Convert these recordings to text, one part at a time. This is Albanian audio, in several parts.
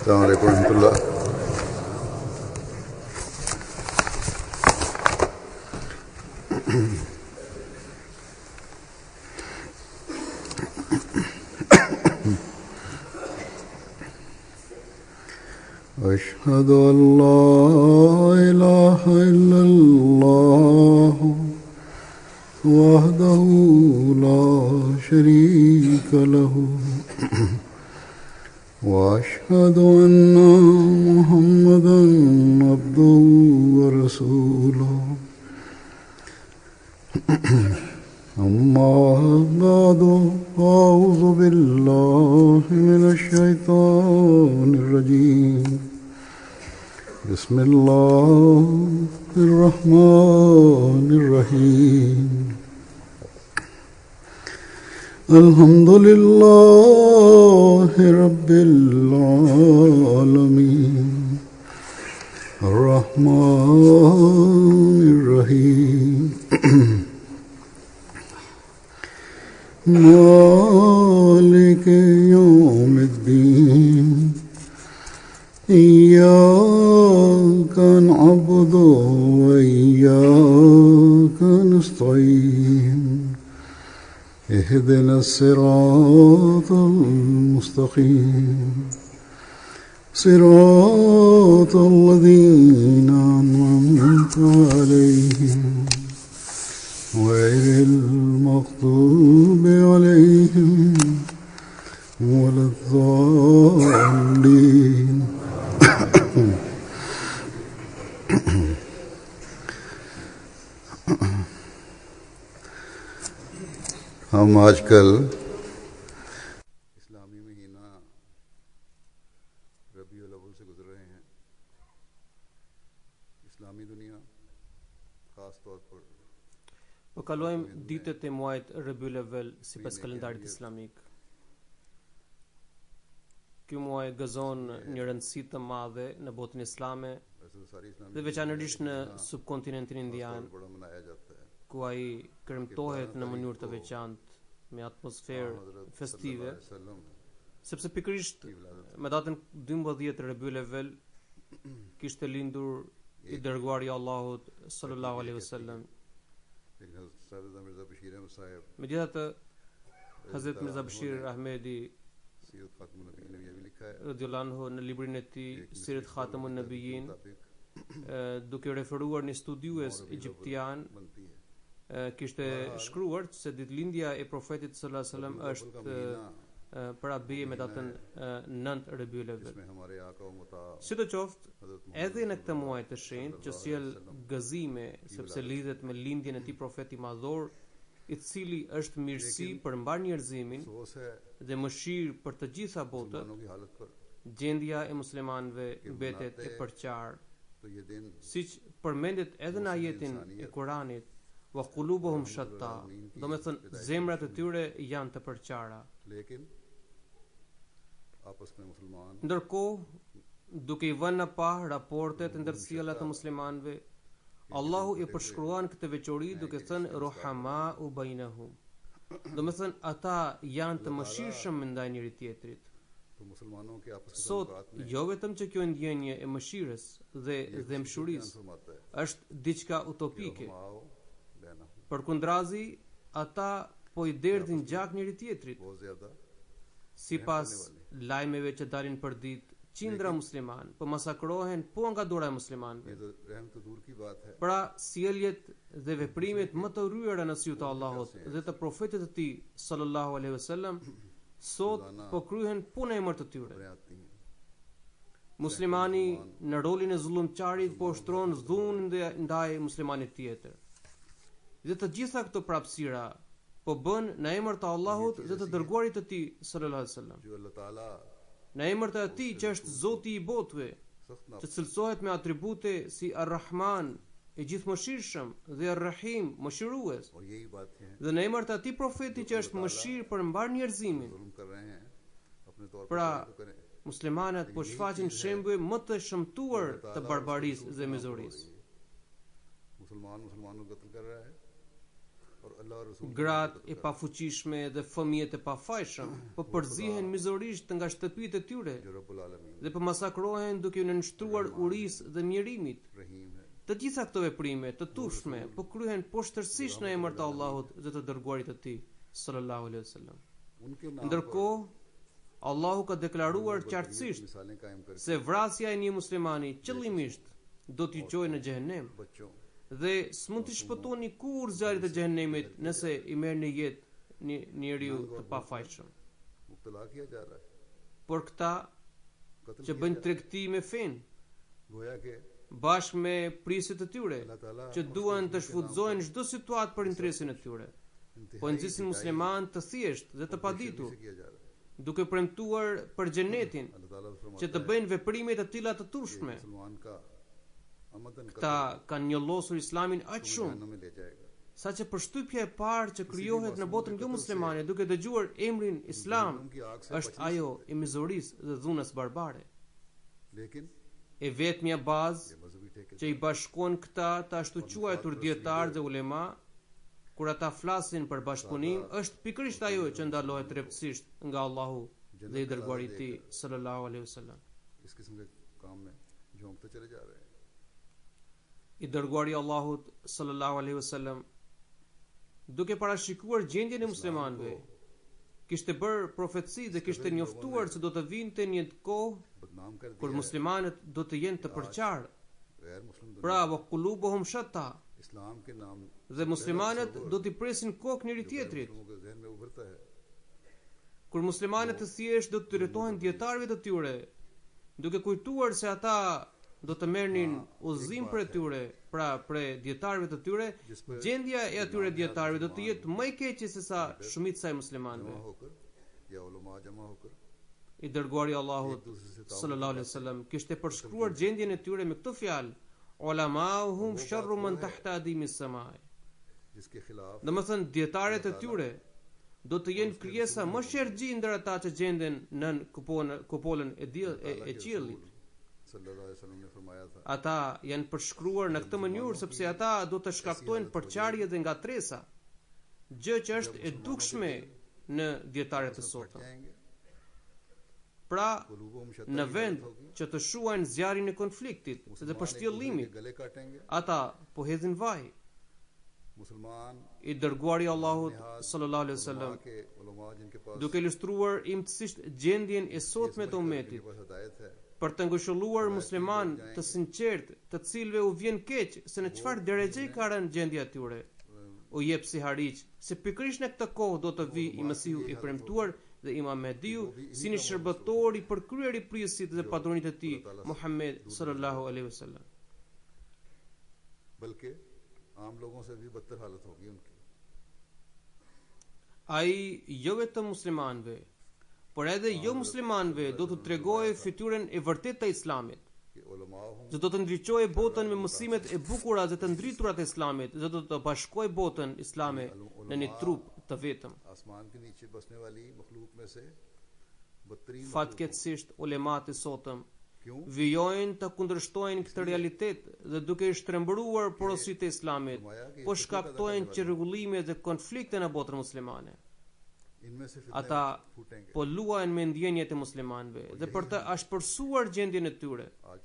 अस्सलाम वालेकुम रहमतुल्लाह। अशहदु अल्ला इलाहा इल्लल्लाह वहदहु ला शरीका लहु वअशहदु अन्ना मुहम्मदन अब्दुहु व रसूलुहु अम्मा बअदु अऊज़ु बिल्लाहि मिनश शैतानिर रजीम बिस्मिल्लाहिर रहमानिर रहीम अल्हम्दुलिल्लाहि रब्बिल आलमीन अर्रहमानिर रहीम मालिकि यौमिद्दीन इय्याका नअबुदु व इय्याका नस्तईन इहदिना सिरातल मुस्तकीम सिरातल लज़ीना अनअमता अलैहिम गैरिल मग़्दूबि अलैहिम वलद्दाल्लीन। हम आजकल इस्लामी महीना रबीउल अव्वल से गुजर रहे हैं। इस्लामी दुनिया खास तौर पर Po kalojmë ditët e muajit Rabiul Awwal sipas kalendarit islamik. Ky muaj gëzon një rëndësi të madhe në botën islame dhe veçanërisht në subkontinentin indian, ku ai kremtohet në mënyrë të veçantë me atmosferë festive, sepse pikërisht me datën 12 Rabiul Awwal kishte lindur i dërguari i Allahut sallallahu alaihi wasallam. Megjithatë, Hazrat Mirza Bashir Ahmedi radhiyallahu anhu në librin e tij Sirat Khatamun Nabiyyin, duke referuar një studiues egjiptian, kishte shkruar se ditëlindja e profetit sallallahu alaihi wasallam është para bie me datën 9 Rabiul Awwal. Sidoqoftë, edhe në këtë muaj të shenjtë që sjell gëzime sepse lidhet me lindjen e tij profeti madhor, i cili është mirësi për mbar njerëzimin dhe mëshirë për të gjitha botët, gjendja e muslimanëve mbetet e përqarë, siç përmendet edhe në ajetin e Kuranit, wa qulubuhum shatta, do me thënë zemrat e tyre janë të përqara. Ndërkohë, duke i vënë në pa raportet e ndërsjellja të muslimanëve, Allahu i përshkruan këtë veçori duke thënë ruhamau bainahum. Do me thënë ata janë të mëshirshëm ndaj njëri tjetrit. Sot, jo vetëm që kjo ndjenje e mëshirës dhe dëmshurisë është diçka utopike. Përkundrazi, ata po i derdhin gjak njëri tjetrit. Sipas lajmeve që dalin për ditë, qindra musliman po masakrohen po nga dora e muslimanëve. Pra, sjelljet dhe veprimet më të rryera në sy të Allahut dhe të profetit të tij sallallahu alaihi wasallam sot po kryhen punë e emër të tyre. Muslimani në rolin e zullumçarit po ushtron dhunë ndaj muslimanit tjetër. Dhe të gjitha këto prapësira po bën në emër të Allahut dhe të dërguarit të tij sallallahu alaihi wasallam. Në emër të atij që është Zoti i botëve, që cilësohet me atribute si Ar-Rahman, i gjithëmëshirshëm, dhe Ar-Rahim, mëshirues, dhe në emër të atij profeti që është mëshirë për mbar njerëzimin. Pra, muslimanët po shfaqin shembuj më të shëmtuar të barbarisë dhe mizorisë. और अल्लाह और रसूल gratë e pafuqishme dhe fëmijët e pafajshëm po përzihen mizorisht nga shtëpitë e tyre जो रब्बुल आलमीन dhe po masakrohen duke u nënshtruar urisë dhe mjerimit. रहीम है। Të gjitha këto veprime të turshme po kryhen poshtërsisht në emër të Allahut dhe të dërguarit të Tij sallallahu alaihi wasallam. उनके नाम Ndërkohë, Allahu ka deklaruar qartësisht मिसालें कायम करके se vrasja e një muslimani qëllimisht do t'i çojë në xhehenem बच्चों dhe s'mund të shpëtoni kur zjarrit të xhehenemit nëse i merr në jetë një njeriu të pafajshëm. मुब्तला किया जा रहा है, Por këta कत्ल që किया bëjnë जा tregti me fen, रहा है। गोया के bashkë me prisjet e tyre, अल्लाह ताला që duan të shfutzojnë çdo situatë për interesin e tyre, po nxisin musliman të thjesht dhe të paditur, से किया जा रहा है। duke premtuar për xhenetin अल्लाह ताला që फरमाता të bëjnë veprime të tilla të turshme. है मुसलमान का अमदन Këta kanë njëllosur islamin aq shumë जहन्नम में ले जाएगा। saqë përshtypja e parë që krijohet në botën jo muslimane duke dëgjuar emrin Islam उनकी आग से është ajo e mizorisë dhe dhunës barbare. लेकिन E vetmja bazë ये मजहबी ठेके që i bashkon këta të ashtu quajtur dietarë dhe ulema kur ata flasin për bashkëpunim është pikërisht ajo që ndalohet rreptësisht nga Allahu dhe i dërguari i Tij sallallahu alaihi wasallam. इस किस्म के काम में झोंकते चले जा रहे हैं। I dërguari i Allahut sallallahu alaihi wasallam duke parashikuar gjendjen e muslimanëve kishte bërë profeci dhe kishte njoftuar se do të vinte një kohë बदनाम कर kur दिया है। muslimanët do të jenë të përqarë. गैर मुस्लिम दुनिया Pra, wa qulubuhum shatta, इस्लाम के नाम dhe muslimanët do t'i presin kokë njëri tjetrit. मुस्लिमों के जहन में उभरता है। Kur muslimanët të thjesht do të drejtohen dietarëve të tyre, duke kujtuar se ata do të merrnin udhëzim për tyre, pra për dietarëve të tyre, gjendja e atyre dietarëve do të jetë më e keqe se sa shumica e muslimanëve. जमा होकर या उलमा जमा होकर I dërguari i Allahut sallallahu alaihi wasallam kishte përshkruar gjendjen e tyre me këtë fjalë: "Ulama'uhum sharru man tahta adimi as-sama'i." जिसके खिलाफ Domethënë dietarët e tyre do të jenë krijesa më sherrxhi ndër ata që gjenden nën kupolën e qiellit. सल्लल्लाहु अलैहि वसल्लम ने फरमाया था Ata janë përshkruar në këtë mënyrë sepse ata do të shkaktojnë përçarje dhe ngatresa, gjë që është e dukshme në dietarët e sotëm. जाएंगे Pra, कुलूबुहुम शत्ता në vend që të shuajnë zjarrin e konfliktit dhe përshtyellimit, गले काटेंगे। ata po hedhin vaj. मुसलमान I dërguari i Allahut sallallahu alaihi wasallam के उलमा जिनके पास duke ilustruar imtësisht gjendjen e sotme të ummetit, पास हिदायत है për të ngushëlluar musliman të sinqert, të cilëve u vjen keq se në çfarë derexhe ka rënë gjendja e tyre, u jep si hariq se pikërisht në këtë kohë do të vijë i Mesihu i premtuar dhe Imam Mehdiu si një shërbëtor i përkryer i prisit dhe padronit e tij Muhammed sallallahu alaihi wasallam. बल्कि आम लोगों से भी बदतर हालत होगी उनकी। Ai jo vetëm muslimanëve, por edhe jo muslimanëve do të tregojë fytyrën e vërtetë të Islamit, कि उलमा हों që do të ndriçojë botën me mësimet e bukura dhe të ndriturat e Islamit dhe do të bashkojë botën islame në një trup të vetëm. आसमान के नीचे बसने वाली मखलूक में से बदतरीन Fatkeqësisht ulemat e sotëm क्यों vijojnë të kundërshtojnë këtë realitet dhe duke i shtrembëruar porositë e Islamit, po shkaktojnë çrregullime dhe konflikte në botën muslimane. इनमें से Ata फितने फूटेंगे। po luajnë me ndjenjet e muslimanëve dhe për të ashpërsuar gjendjen e tyre आज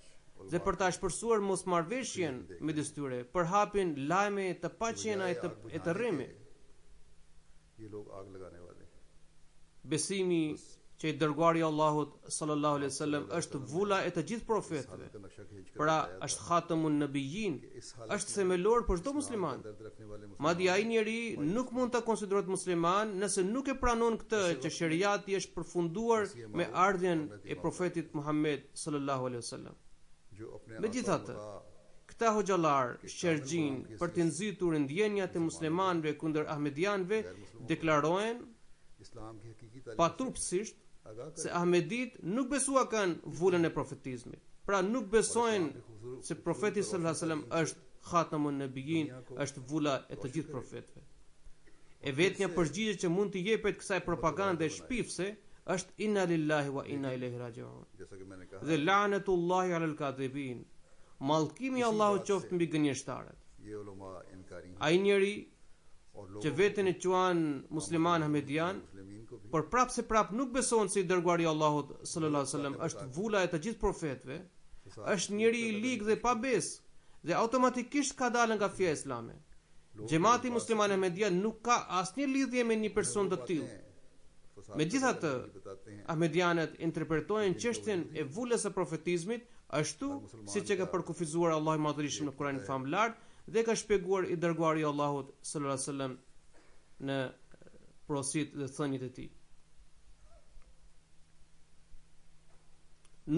dhe për të ashpërsuar mosmarrveshjen midis tyre, përhapin lajme të paqena e të rreme. ये लोग आग लगाने वाले हैं। Besimi që i dërguari i Allahut sallallahu alaihi wasallam është vula e të gjithë profetëve. का नक्शा खींच कर Pra është khatamun nabiyyin, është themelor për çdo musliman. दर्द रखने वाले Madje ai njeri nuk mund të konsiderohet musliman nëse nuk e pranon këtë që shariati është përfunduar me ardhjen e profetit Muhammed sallallahu alaihi wasallam. जो अपने Megjithatë, këta hoxhallar shërgjin për të nxitur ndjenjat e muslimanëve kundër ahmedianëve deklarojnë इस्लाम की हकीकी तालीम paturpsisht आगाह se Ahmedit nuk besua kanë vulën e profetizmit. Pra nuk besojnë se profeti sallallahu alaihi wasallam është khatamun nabiyyin, është vula e të gjithë profetëve. E vetmja përgjigje që mund të jepet kësaj propagande shpifse është inna lillahi wa inna ilaihi raji'un. जैसा कि मैंने कहा Dhe lanetullahi alal kadhibin. Mallkimi i Allahut qoftë mbi gënjeshtarët. ये उलमा इनकारी हैं। Ai njeri और që लोगों veten e quan musliman Ahmedian, मुस्लिमीन को भी por prap se prap nuk beson se i dërguari i Allahut sallallahu alaihi wasallam është vula e të gjithë profetëve, është njëri i ligë dhe pa besë dhe automatikisht ka dalë nga feja islame. Gjemati musliman Ahmedian nuk ka asnjë lidhje me një person të tillë. Megjithatë, Ahmedianët interpretojnë çështjen e vulës së profetizmit ashtu siç e ka përkufizuar Allahu i Madhërisht në Kur'anin famlar dhe ka shpjeguar i dërguari i Allahut sallallahu alaihi wasallam në porosit dhe thënjet e tij.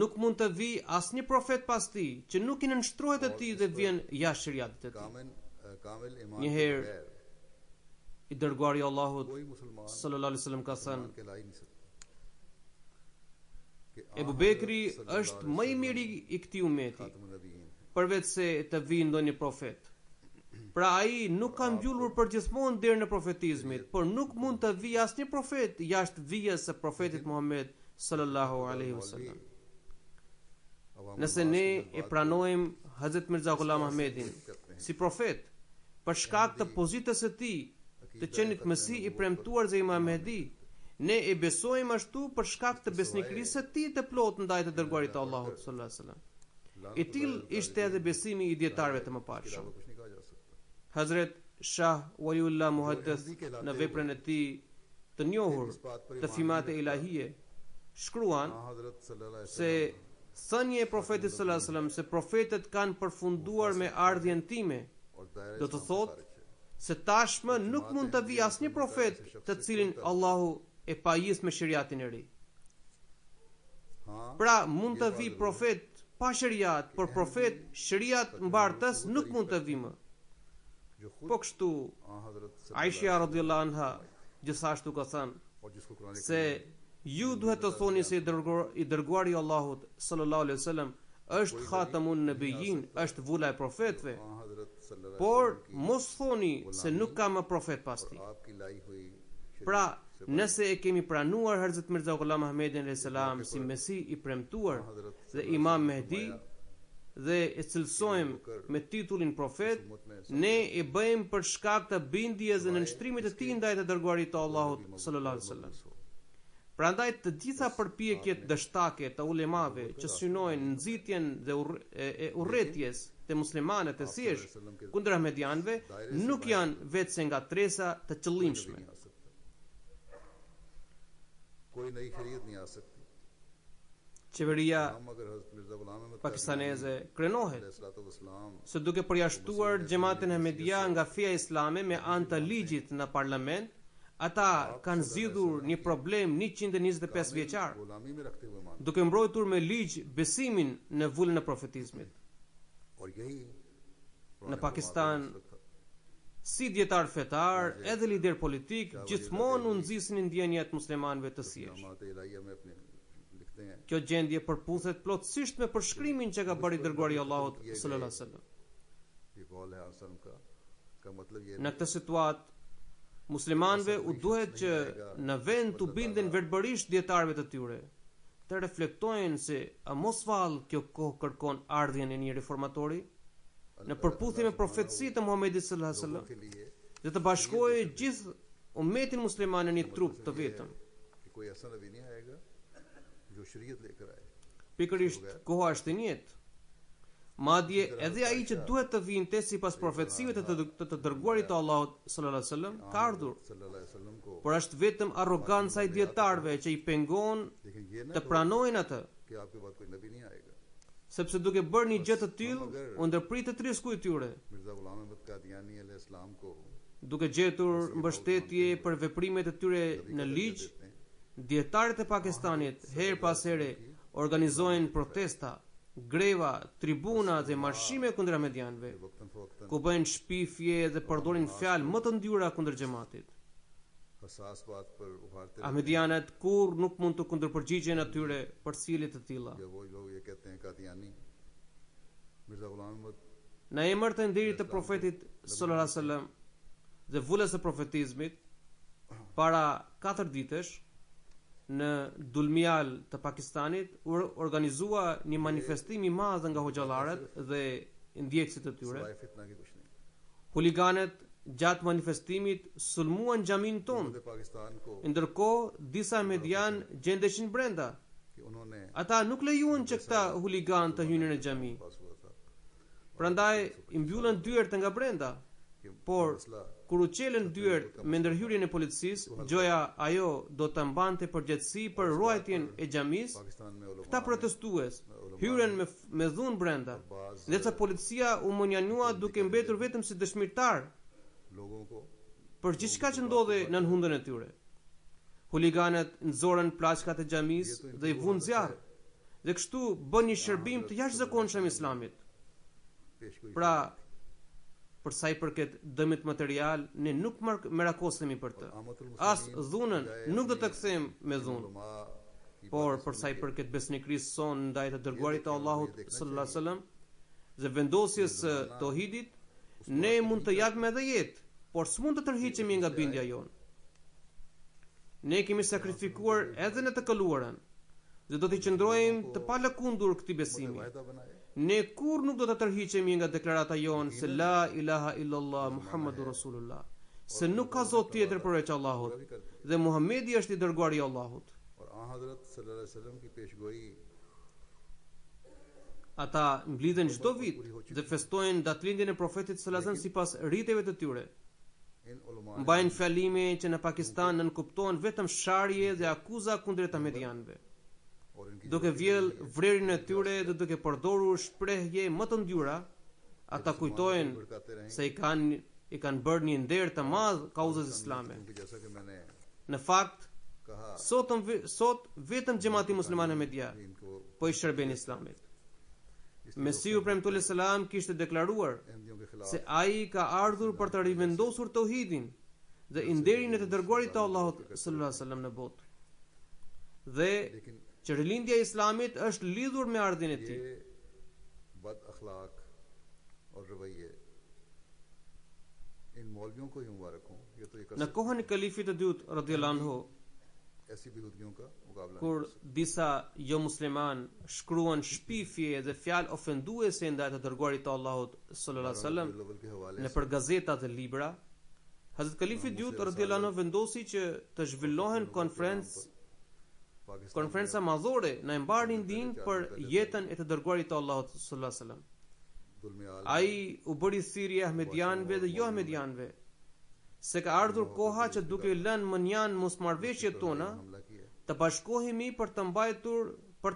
Nuk mund të vi asnjë profet pas tij që nuk i nënshtrohet atij dhe vjen jashtë shariatit të tij. कामिल ईमान Njëherë के बगैर i dërguari i Allahut कोई मुसलमान sallallahu alaihi wasallam ka thënë: कहला ही नहीं सकता कि Ebu Bekri është më i miri i këtij ummeti, खातमुन नबीयीन përveç se të vijë ndonjë profet. Pra ai nuk ka mbyllur përgjithmonë derën e profetizmit, por nuk mund të vijë asnjë profet jashtë vijës së profetit Muhammed sallallahu alaihi wasallam. Nëse ne e pranojmë Hazrat Mirza Ghulam Ahmedin si profet për shkak të pozitës së tij të qenit Mesih i premtuar ze Imam Mehdi, ne e besojmë ashtu për shkak të besnikërisë së tij të plotë ndaj të dërguarit të Allahut sallallahu alaihi wasallam. I tillë ishte edhe besimi i dietarëve të mëparshëm. कुछ नहीं कहा जा सकता Hazret Shah Waliullah Muhaddith në veprën e tij të njohur të Fimat e Ilahie shkruan हजरत सल्लल्लाहु अलैहि se thënia e profetit sallallahu alaihi wasallam se profetët kanë përfunduar me ardhjen time और दायरा do të thotë se tashmë nuk mund të vijë asnjë profet të cilin Allahu e pajis me shariatin e ri. हाँ Pra mund të vijë profet pa shariat, por profet shariat mbartës nuk mund të vijë më. जो खुद Po kështu हजरत Aisha radhiyallahu anha gjithashtu ka thënë और जिसको Quran se ju duhet të thoni se i dërguari i Allahut sallallahu alaihi wasallam është khatamun nabiyyin, është vula e profetëve, हजरत सल्लल्लाहु por mos thoni se nuk ka më profet pas tij. आपकी लाई हुई Pra, nëse e kemi pranuar Hazrat Mirza Ghulam Ahmedin alayhis salam si Mesih i premtuar dhe Imam Mehdi dhe e cilësojmë me titullin profet, ne e bëjmë për shkak të bindjes dhe nënshtrimit të tij ndaj të dërguarit të Allahut sallallahu alaihi wasallam. Prandaj të gjitha përpjekjet dështake të ulemave që synojnë nxitjen dhe urrëties të muslimanëve të thjesht kundër ahmedianëve nuk janë vetëse nga tresa të qëllimshme. कोई नई शरीयत नहीं आ सकती Qeveria हम अगर हजरत मिर्जा गुलाम Ahmad pakistaneze krenohet अलैहिस्सलाम se duke përjashtuar xhamatin Ahmedia nga feja islame me anë të ligjit në parlament, ata kanë zgjidhur një problem 125 vjeçar, गुलामी में रखते हुए मान duke mbrojtur me ligj besimin në vullën e profetizmit. और यही Në Pakistan, si dietar fetar, edhe lider politik, gjithmonë u nxisin ndjenjat muslimanëve të thjeshtë. मात इलाहिया में अपने लिखते हैं Kjo gjendje përputhet plotësisht me përshkrimin që ka bërë i dërguari i Allahut sallallahu alaihi wasallam. ये कौल है आसम का मतलब ये Në këtë situatë, muslimanëve u duhet që në vend të binden vetëbërisht dietarëve të tyre, të reflektojnë se a mos vallë kjo kohë kërkon ardhjen e një reformatori në përputhje me profetësitë të Muhamedit sallallahu alaihi wasallam के लिए dhe të bashkojë gjithë ummetin musliman në një trup të vetëm. कि कोई ऐसा नबी नहीं आएगा जो शरीयत लेकर आए Pikërisht koha është e njëjtë. Madje edhe ai që duhet të vinte sipas profecive të dërguarit të Allahut sallallahu alaihi wasallam ka ardhur, सल्लल्लाहु अलैहि वसल्लम को por është vetëm arroganca e dietarëve që i pengon लेकिन ये ना të pranojnë atë, कि आपके बाद कोई नबी नहीं आएगा sepse duke bërë një gjë të tillë u ndërpritet risku i tyre, Mirza गुलाम अहमद कादियानी अलैहिस्सलाम को duke gjetur mbështetje për veprimet e tyre në ligj. Dietarët e Pakistanit her pas here organizojnë protesta, greva, tribuna dhe marshime kundër ahmedianëve, वक्तन फवक्तन ku bëjnë shpifje dhe përdorin fjalë më të ndyra kundër xhamatit. हसास बात पर उभारते रहते Ahmedianët kur nuk mund të kundërpërgjigjen atyre për sjellje të tilla. हैं। वो लोग ये कहते हैं कादियानी मिर्जा गुलाम Ahmad Në emër të nderit të profetit sallallahu alaihi wasallam dhe vulës së profetizmit, para 4 ditësh në Dulmial të Pakistanit organizua një manifestim i madh nga hoxhallarët dhe ndjekësit të tyre. सिवाय फितना के कुछ नहीं Huliganët gjatë manifestimit sulmuan xhamin tonë, हुकूमत पाकिस्तान को ndërkohë disa median gjendeshin brenda. कि उन्होंने Ata nuk lejuan që këta huligan të hynin në xhami. पास हुआ था Prandaj i mbyllën dyert nga brenda. कि Por मसला kur u çelën dyert me ndërhyrjen e policisë, gjoja ajo do të mbante përgjegjësi për ruajtjen e xhamisë. Pakistan में उलमा Këta protestues hyren me dhunë brenda, ndërsa policia u monjanua duke mbetur vetëm si dëshmitar लोगों को për gjithçka që ndodhi në nënhundën e tyre. Huliganët nxorën plaçkat e xhamisë dhe i vunë zjarr, dhe kështu bën një shërbim të jashtëzakonshëm Islamit. पेशगोई Pra, për sa i përket dëmit material, ne nuk merakosemi për të. As dhunën nuk do të kthejmë me dhunë. उलमा की Por për sa i përket besnikërisë son ndaj të dërguarit të Allahut sallallahu alaihi wasallam dhe vendosjes së tohidit, ne mund të japim edhe jetë, por s'mund të tërhiqemi nga bindja jonë. Ne kemi sakrifikuar edhe në të kaluarën dhe do të qëndrojmë të palëkundur këtij besimi. वायदा बनाए Ne kur nuk do të tërhiqemi nga deklarata jonë se la ilaha illallah Muhammadur Rasulullah, se nuk ka zot tjetër përveç Allahut dhe Muhamedi është i dërguari i Allahut. और आ हजरत सल्लल्लाहु अलैहि वसल्लम की पेशगोई Ata mblidhen çdo vit dhe festojnë datëlindjen e profetit sallallahu alajhi wasallam sipas riteve të tyre. इन उलमा Mbajnë fjalime që në Pakistan nënkuptohen vetëm sharje dhe akuza kundrejt ahmedianëve, और इनकी duke vjell vrerjen e tyre dhe duke përdorur shprehje më të ndyra. Ata kujtojnë भड़काते रहे se i kanë bërë një nder të madh kauzës islame. क्योंकि जैसा कि मैंने Në fakt, कहा sot vetëm xhamati musliman ahmedia इनको po i shërben Islamit. Mesiu premtullah selam kishte deklaruar अहमदियों के खिलाफ se ai ka ardhur për të rivendosur tauhidin dhe i nderin e të dërguarit të Allahut sallallahu alaihi wasallam në botë. Dhe लेकिन që rilindja e Islamit është lidhur me ardhin e tij. ये बद अखलाक और रवैये इन मौलवियों को ही मुबारक हो ये तो एक Në kohën e kalifit të dytë radhiyallahu anhu, ऐसी बेहूदगियों का मुकाबला kur disa jo musliman shkruan shpifje dhe fjalë ofenduese ndaj të dërguarit të Allahut sallallahu alaihi wasallam level के हवाले në për gazeta dhe libra, Hazrat Kalifi i dytë radhiyallahu anhu vendosi që të zhvillohen konferenca madhore në e mbarnin din për jetën e të dërguarit të Allahut sallallahu alaihi wasallam. दुलमियाल Ai u bëri thirrje ahmedianëve dhe jo ahmedianëve, se ka ardhur koha që duke lënë mënjan mosmarrveshjet tona, हमला किया të bashkohemi për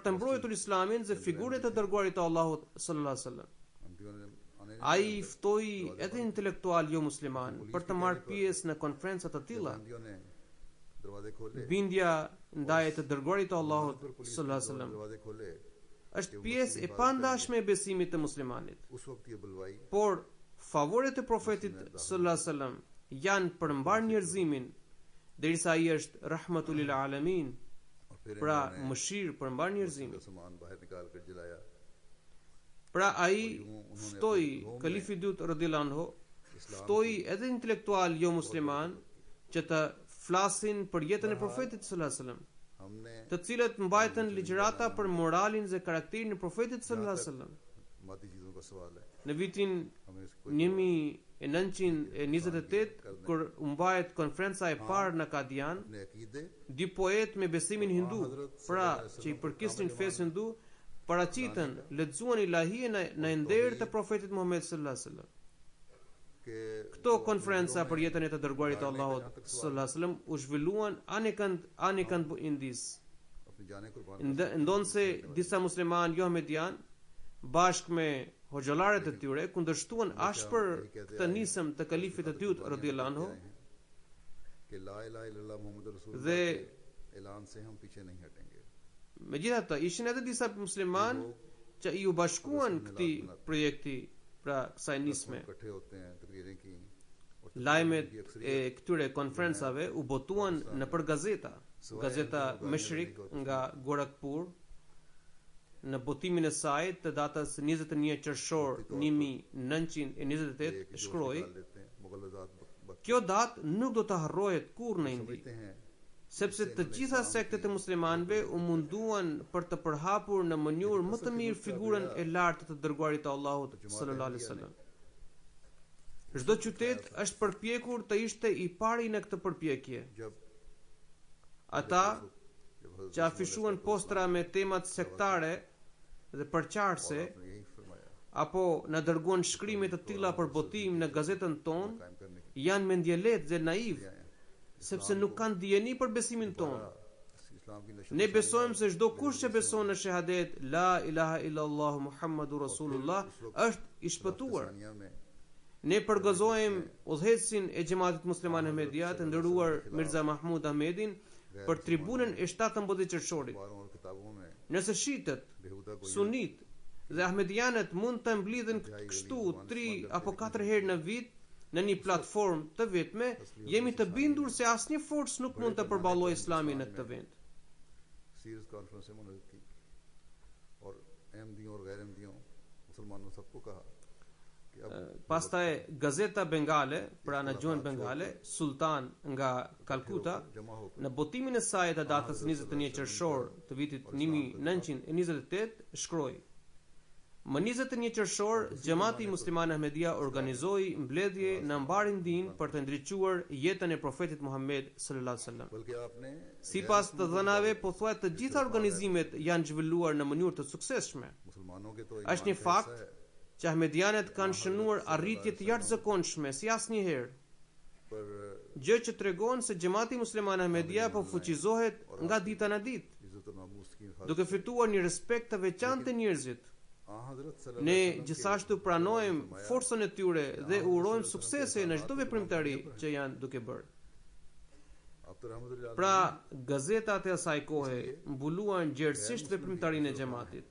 të mbrojtur Islamin dhe figurën e të dërguarit të Allahut sallallahu alaihi wasallam. अहमदियों ने आने Ai i ftoi edhe intelektual jo musliman për të marrë pjesë në konferenca të tilla. अहमदियों ने दरवाजे खोले Bindja ndaj të dërguarit të Allahut sallallahu alaihi wasallam दरवाजे खोले është pjesë e pandashme e besimit të muslimanit. उस वक्त ये बुलवाई Por favoret e profetit sallallahu alaihi wasallam janë për mbar njerëzimin, derisa ai është rahmatul lil alamin, और फिर pra mëshirë për mbar njerëzimin. सामान बाहर निकाल कर जलाया Pra ai ftoi Kalifi i dytë radhiyallahu anhu, ftoi edhe intelektual jo musliman që të flasin për jetën e profetit sallallahu alaihi wasallam, हमने të cilët mbajtën ligjërata për moralin dhe karakterin e profetit sallallahu alaihi wasallam. मादी चीजों का सवाल है Në vitin हमें इसको 1928, kur u mbajt konferenca e parë në Kadian, अपने अकीदे dy poet me besimin hindu, pra që i përkisnin fesë hindu, paraqitën, lexuan ilahien në ender të profetit Muhammed sallallahu alaihi wasallam. के Këto konferenca për jetën e të dërguarit të Allahut sallallahu alaihi wasallam u zhvilluan anë bu Indis. अपनी जाने कुर्बान Ndonse disa musliman jo ahmedian bashkë me hoxhallarët e tyre kundërshtuan ashpër këtë nisëm të kalifit të dytë radhiyallahu anhu कि ला इलाहा इल्लल्लाह मुहम्मद रसूलुल्लाह dhe के ऐलान से हम पीछे नहीं हटेंगे megjithatë ishin edhe disa musliman që i u bashkuan këtij projekti, pra kësaj nisme. इकट्ठे होते हैं तकरीरें की और Lajmet e këtyre konferencave u botuan nëpër gazeta Meshrik nga Gorakhpur në botimin e saj të datës 21 qershor 1928 shkroi: डाल देते हैं मुगल आजाद Kjo datë nuk do të harrohet kurrë në Indi, समझते हैं sepse të gjitha sektet e muslimanëve u munduan për të përhapur në mënyrë më të mirë figurën e lartë të dërguarit të Allahut sallallahu alaihi wasallam. Çdo qytet është përpjekur të ishte I pari në këtë përpjekje. जब Ata që afishuan postra me temat sektare dhe përqarse आपने यही फरमाया apo na dërguan shkrime të tilla për botim në gazetën tonë, कायम करने के janë mendjelehtë dhe naiv, लिए आए हैं। sepse nuk kanë dijeni për besimin tonë. इस्लाम की नशर Ne besojmë se çdo kush që beson në shahadet la ilaha illallah Muhammadu Rasulullah është I shpëtuar. निशानियां में Ne përgëzojmë udhëheqësin e Xhamatit Musliman Ahmedia të nderuar Mirza Mahmud Ahmedin për tribunën e 17 qershorit. अखबारों और किताबों में Nëse shitet, बेहुदा गोई sunit dhe ahmedianët mund të mblidhen kështu 3 apo 4 herë në vit në një platformë të vetme, jemi të bindur se asnjë forcë nuk mund të përballojë Islamin në këtë vend. Series conference से मुनक़िद की और अहमदियों और गैर अहमदियों मुसलमानों सबको कहा कि अब Pastaj gazeta bengale, pra në gjuhën bengale, Sultan nga Kalkuta, जमा होकर në botimin e saj të datës 21 qershor të vitit 1928 shkroi: Më 21 qershor, Xhamati Musliman Ahmedia organizoi mbledhje në Ambarin Din për të ndriçuar jetën e Profetit Muhammed sallallahu alaihi wasallam. बल्कि आपने Sipas të dhënave, pothuajse të gjitha organizimet janë zhvilluar në mënyrë të suksesshme. मुसलमानों के तो Është një ईमान का fakt हिस्सा है, që ahmedianët kanë shënuar arritje të jashtëzakonshme si asnjëherë, पर gjë që tregon se Xhamati Musliman Ahmedia po fuqizohet nga dita në ditë, इज्जत और नामूस की duke fituar një respekt të veçantë te njerëzit. हज़रत सल्लल्लाहु Ne अलैहि वसल्लम gjithashtu pranojmë forcën e tyre dhe urojmë suksese në çdo veprimtari që janë duke bërë. अब तो रहमतुल्लाह Pra, gazetat e asaj kohe mbuluan gjerësisht veprimtarinë e xhamatit.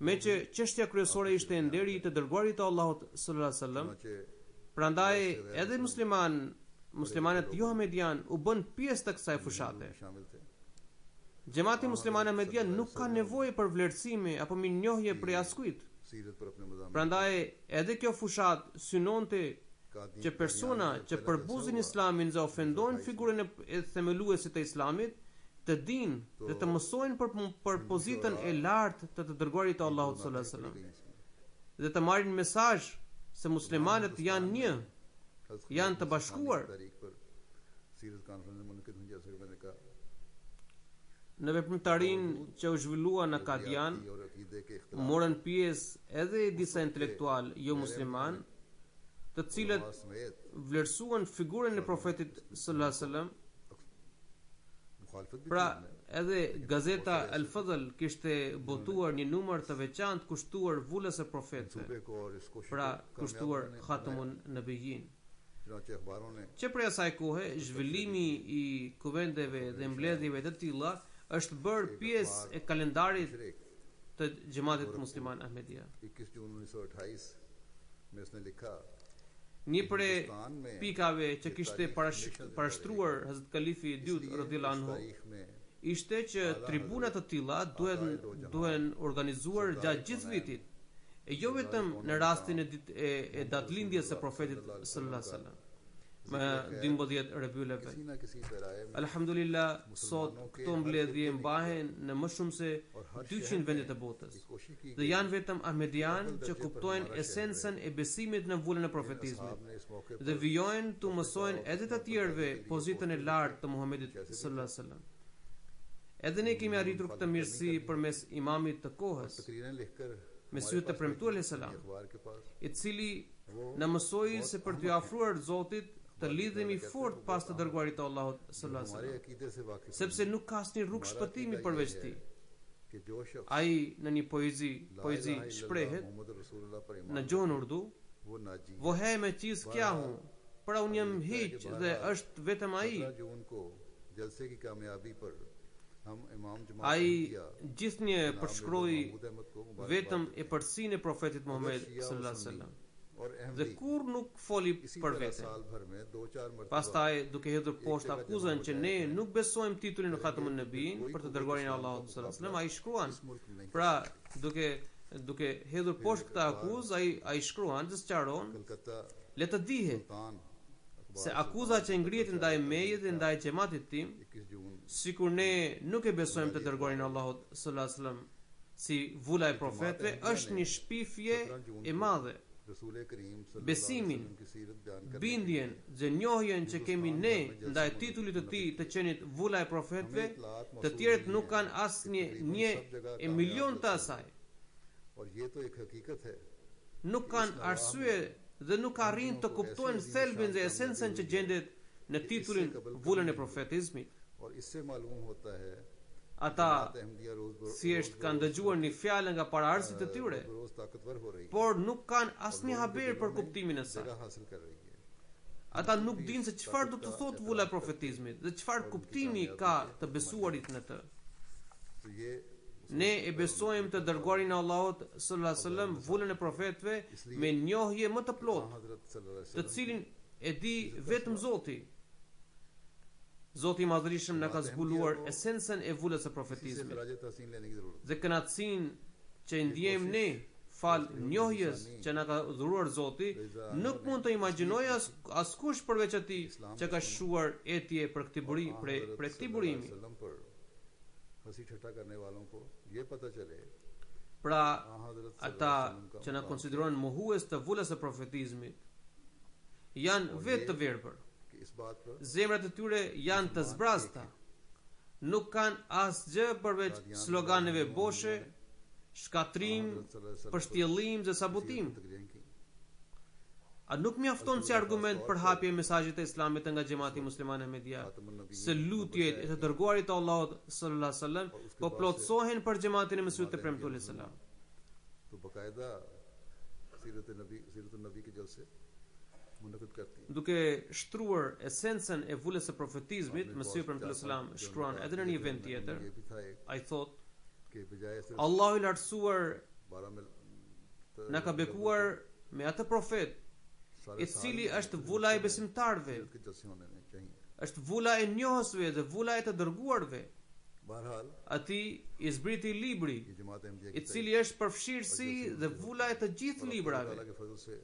Meqë çështja kryesore ishte nderi I të dërguarit të Allahut sallallahu alaihi wasallam, चुनाचे prandaj edhe muslimanët jo ahmedian u bën pjesë të kësaj fushate. शामिल थे Xhamati Musliman Ahmedia nuk ka nevojë për vlerësime apo mirënjohje prej askujt. सीरत पर अपने मज़ामिन Prandaj edhe kjo fushat synonte का दीन që persona që përbuzin Islamin dhe ofendojnë figurën e themeluesit të Islamit, të dinë dhe të mësojnë për pozitën e lartë të të dërguarit të Allahut sallallahu alaihi wasallam dhe të marrin mesazh se muslimanët janë një, janë të bashkuar. तारीख पर सीरत कॉन्फ्रेंस में मुनक़िद हुई जैसे कि मैंने कहा Në veprimtarinë që u zhvillua në Kadian, और अकीदे के morën pjesë edhe disa intelektual jo musliman, të cilët इख्तिलाफ समेत vlerësuan figurën e Profetit sallallahu alaihi wasallam. मुखालफत भी Pra, की हमने। edhe gazeta El Fadl kishte botuar një numër të veçantë kushtuar vulës së profetëve, सूबे को और इसको pra कामयाब kushtuar बनाने- Khatamun Nabiyyin. चुनाचे अखबारों ने Që prej asaj kohe, zhvillimi I kuvendeve dhe mbledhjeve të tilla është bërë pjesë e kalendarit शरीक të Xhamatit Musliman Ahmedia. 21 जून 1928 में इसने लिखा Një prej हिंदुस्तान में pikave që kishte parashtruar Hazrat Kalifi I dytë radhiyallahu anhu तारीख में ishte që tribuna të tilla duhen organizuar gjatë gjithë vitit, e jo vetëm në rastin e datëlindjes së Profetit sallallahu alaihi wasallam, me 12 Rabiul Awwal. किसी न किसी पैराए में Alhamdulillah, sot këto mbledhje mbahen në më shumë se 200 vende të botës कोशिश की dhe janë vetëm ahmedian që kuptojnë esencën e besimit në vullën e profetizmit आपने इस मौके dhe vijojnë të mësojnë edhe të tjerëve pozitën e lartë të Muhamedit sallallahu alaihi wasallam. Edhe ne kemi arritur këtë mirësi përmes imamit të kohës, तकरीरें लिखकर Mesihut të premtuar alayhis salam, अखबार के पास I cili na mësoi se për t'u afruar Zotit të lidhemi fort pas të dërguarit të Allahut sallallahu alaihi हमारे wasallam, अकीदे से वाकिफ sepse nuk ka asnjë rrugë shpëtimi përveç tij. कि जो शख्स Ai në një poezi shprehet Mohammad रसूलुल्लाह पर në ईमान gjuhën urdu: वो Nazi "Wo hai me qiz kya hu?" Pra unë jam hiq dhe është vetëm ai. 15 जून को जलसे की कामयाबी पर हम इमाम जमात Ai अहमदिया gjithnjë përshkroi महमूद अहमद को मुबारकबाद vetëm e përsinë e Profetit Muhammed शिया sallallahu alaihi मुसलमान wasallam और dhe अहमदी kur nuk foli इसी për तरह vete. साल भर में 2-4 मरतबा Pastaj duke hedhur poshtë akuzën që ne nuk besojmë titullin e Khatamun Nabiyin për të dërguarin e Allahut sallallahu alaihi wasallam, ai shkruan. इस मुल्क में Pra, duke hedhur poshtë këtë akuzë, ai shkruan dhe sqaron, Calcutta le të dihet सुल्तान se akuza që ngrihet ndaj meje dhe ndaj xhamatit tim, 21 जून sikur ne nuk e besojmë të dërguarin e Allahut sallallahu alaihi wasallam si vula e profetëve, është një shpifje e madhe रसूल करीम सल्लल्लाहु अलैहि besimin, वसल्लम की सीरत बयान करने bindjen, gjenjohjen që kemi ne ndaj titullit të tij të qenit vulla e profetëve, të tjerët nuk kanë asnjë një e milion të asaj. और ये तो एक हकीकत है Nuk kanë arsye dhe nuk arrin të kuptojnë thelbin dhe esencën që gjendet në titullin vullën e profetizmit. और इससे मालूम होता है Ata thjesht kanë dëgjuar një fjalë nga paraardhësit e tyre, रोज ताकतवर हो रही है por nuk kanë asnjë haber për kuptimin e saj. जगह हासिल कर रही है Ata nuk dinë se çfarë do të thotë vulla e profetizmit dhe çfarë kuptimi ka të besuarit në të. तो ये Ne e besojmë të dërguarin e Allahut sallallahu alaihi wasallam vullën e profetëve me njohje më të plotë, हजरत सल्लल्लाहु अलैहि të cilin e di vetëm Zoti. Zoti i Madhërisëm na ka zbuluar esencën e vullës së वसल्लम से profetizmit मिराज तहसीन लेने की जरूरत dhe kënaqësinë që e ndjejmë ne fal njohjes që na ka dhuruar Zoti. Nuk mund të imagjinoj askush përveç atij që ka shuar etje për këtë burim, për këtë burimi. वसल्लम पर हंसी ठट्टा करने वालों को ये पता चले Pra, हजरत ata që na konsiderojnë mohues të vullës së profetizmit janë vetë të verbër. कि इस बात पर Zemrat e tyre janë të zbrasta. Nuk kanë asgjë përveç sloganeve boshe, shkatrim, përshtjellim dhe sabotim. तकरीरें की A nuk mjafton si argument për hapje e mesazhit të Islamit nga xhamati musliman Ahmedia se lutjet e të dërguarit të Allahut sallallahu alaihi wasallam po plotësohen për xhamatin e Mesihut të premtuar alaihi salam. तो बाकायदा सीरत नबी के जलसे मुनक़िद करती है Duke shtruar esencën e vullës së profetizmit, Mesihu premtuar alaihi salam shkruan edhe në një vend tjetër, ये भी था एक ai thot: कि बजाय सिर्फ Allahu i lartësuar 12 में na ka bekuar me atë profet i cili është vulla e besimtarve, के जलसे होने चाहिए është vulla e njohësve dhe vulla e të dërguarve. बहरहाल Ati i zbriti libri, ये जमात Ahmadiyya i cili është përfshirësi dhe vulla e të gjithë librave, अल्लाह के फजल से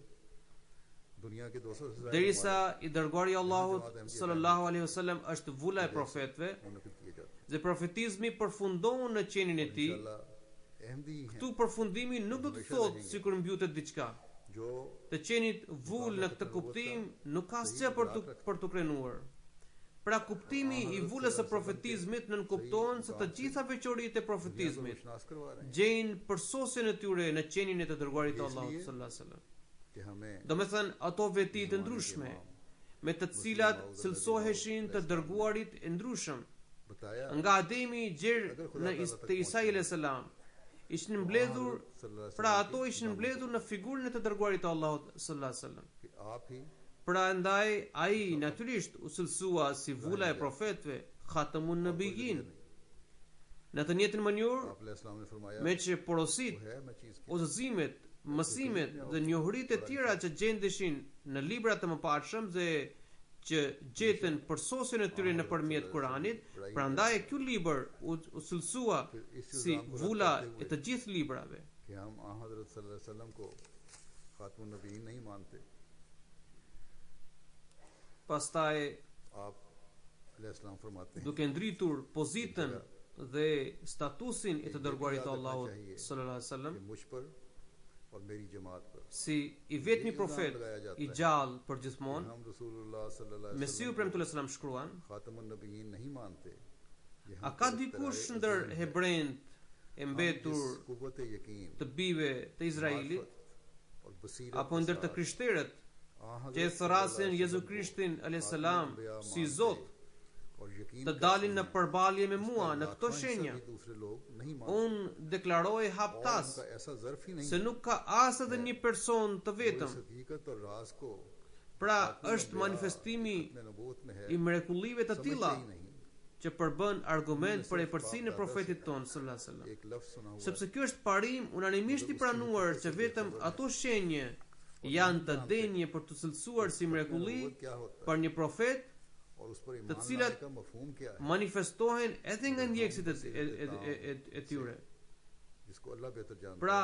दुनिया के 200 से ज्यादा derisa i dërguari i Allahut sallallahu alaihi wasallam është vulla e profetëve मुनक़िद किए जाते हैं dhe profetizmi përfundon në qenin e tij. अल्लाह अहमदी हैं Këtu përfundimi nuk do të thotë sikur mbytet diçka. जो Të qenit vull në këtë kuptim nuk ka asgjë për të krenuar. Pra kuptimi i vullës së profetizmit nënkupton se të gjitha veçoritë e profetizmit विश्वास करवा रहे हैं gjejnë përsosjen e tyre në qenin e të dërguarit të Allahut sallallahu alaihi wasallam. कि हमें Do me thënë ato veti të ndryshme me të cilat cilësoheshin të dërguarit e ndryshëm बताया nga Ademi i gjerë në te Isa alayhis salam ishin mbledhur, pra ato ishin mbledhur në figurën e të dërguarit të Allahut sallallahu alaihi wasallam. कि आप ही Pra ndaj ai natyrisht u cilësua si vulla e profetëve, khatamun nabiyyin. Në të njëjtën mënyrë आप अलैहिस्सलाम ने फरमाया me që porosit, वो है मैं चीज की udhëzimet, mësimet dhe njohuritë e tjera që gjendeshin në librat e mëparshëm dhe që gjetën përsosjen e tyre nëpërmjet Kuranit, prandaj ky libër u cilësua si vulla e të gjithë librave. कि हम हजरत सल्लल्लाहु अलैहि वसल्लम को खातमुन नबीयीन नहीं मानते Pastaj आप अलैहिस्सलाम फरमाते हैं duke ndritur pozitën dhe statusin e të dërguarit të Allahut sallallahu alaihi wasallam कि मुझ पर और मेरी जमात पर si i vetmi profet i gjallë për gjithmonë, हम रसूलुल्लाह सल्लल्लाहु अलैहि Mesiu premtuar alaihi salam shkruan: खातमुन नबीयीन नहीं मानते ये A ka dikush ndër hebrejt e mbetur कुव्वत यकीन të bijve të Izraelit और बसीरत apo ndër të krishterët që e thrasin Jezu Krishtin alayhis salam si Zot और यकीन të dalin në përballje me mua në këto shenja? दूसरे लोग नहीं मानते Unë deklaroj haptas उनका ऐसा ज़र्फ ही नहीं se nuk ka as edhe një person të vetëm. इस हकीकत और राज को Pra është manifestimi अपने नबूवत में है i mrekullive të tilla समझते ही नहीं që përbën argument për epërsinë e profetit ton sallallahu alaihi wasallam. एक लफ्ज़ सुना हुआ Sepse ky është parim unanimisht i pranuar që vetëm ato shenje janë të denjë për të cilësuar si mrekulli नबूवत क्या होता për një profet और उस पर të ईमान cilat लाने का मफहूम क्या है manifestohen edhe nga ndjekësit e tyre. जिसको अल्लाह बेहतर जानता Pra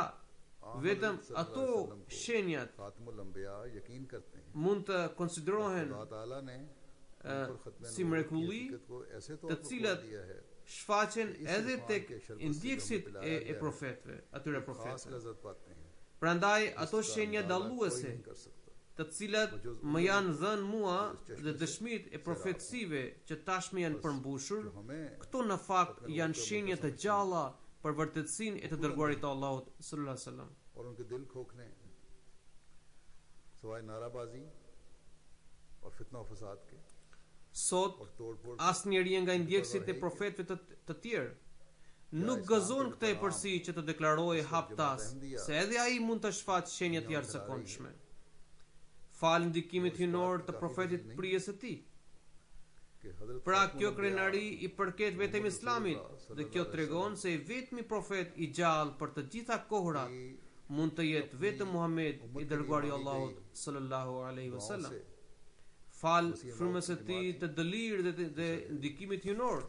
है vetëm ato shenjat खातमुल अंबिया यकीन करते हैं mund të konsiderohen अल्लाह ताला ने si mrekulli ऐसे तो të cilat दिया है shfaqen edhe tek ndjekësit e profetëve, atyre खास profetëve. लज़्ज़त पाते हैं Prandaj ato shenja dalluese नहीं कर सकता të cilat më janë dhënë mua dhe dëshmitë e profecive që tashmë janë përmbushur, जो हमें këto në fakt janë shenja të gjalla për vërtetësinë e të dërguarit të Allahut sallallahu alaihi wasallam. और उनके दिल खोखने सवाए नाराबाजी और फितना और फसाद के Sot और तोड़फोड़ asnjëri nga ndjekësit e profetëve të tjerë nuk gëzon këtë e përsi që të deklarojë haptas se edhe ai mund të shfaqë shenja të jashtëzakonshme. Fal ndikimit hynor të profetit prijes së tij. कि हजरत Pra kjo krenari i përket vetëm Islamit dhe kjo tregon se i vetmi profet i gjallë për të gjitha kohrat mund të jetë vetëm Muhammed i dërguari i Allahut sallallahu alaihi wasallam. Fal frymës së tij të dëlirë dhe ndikimit hynor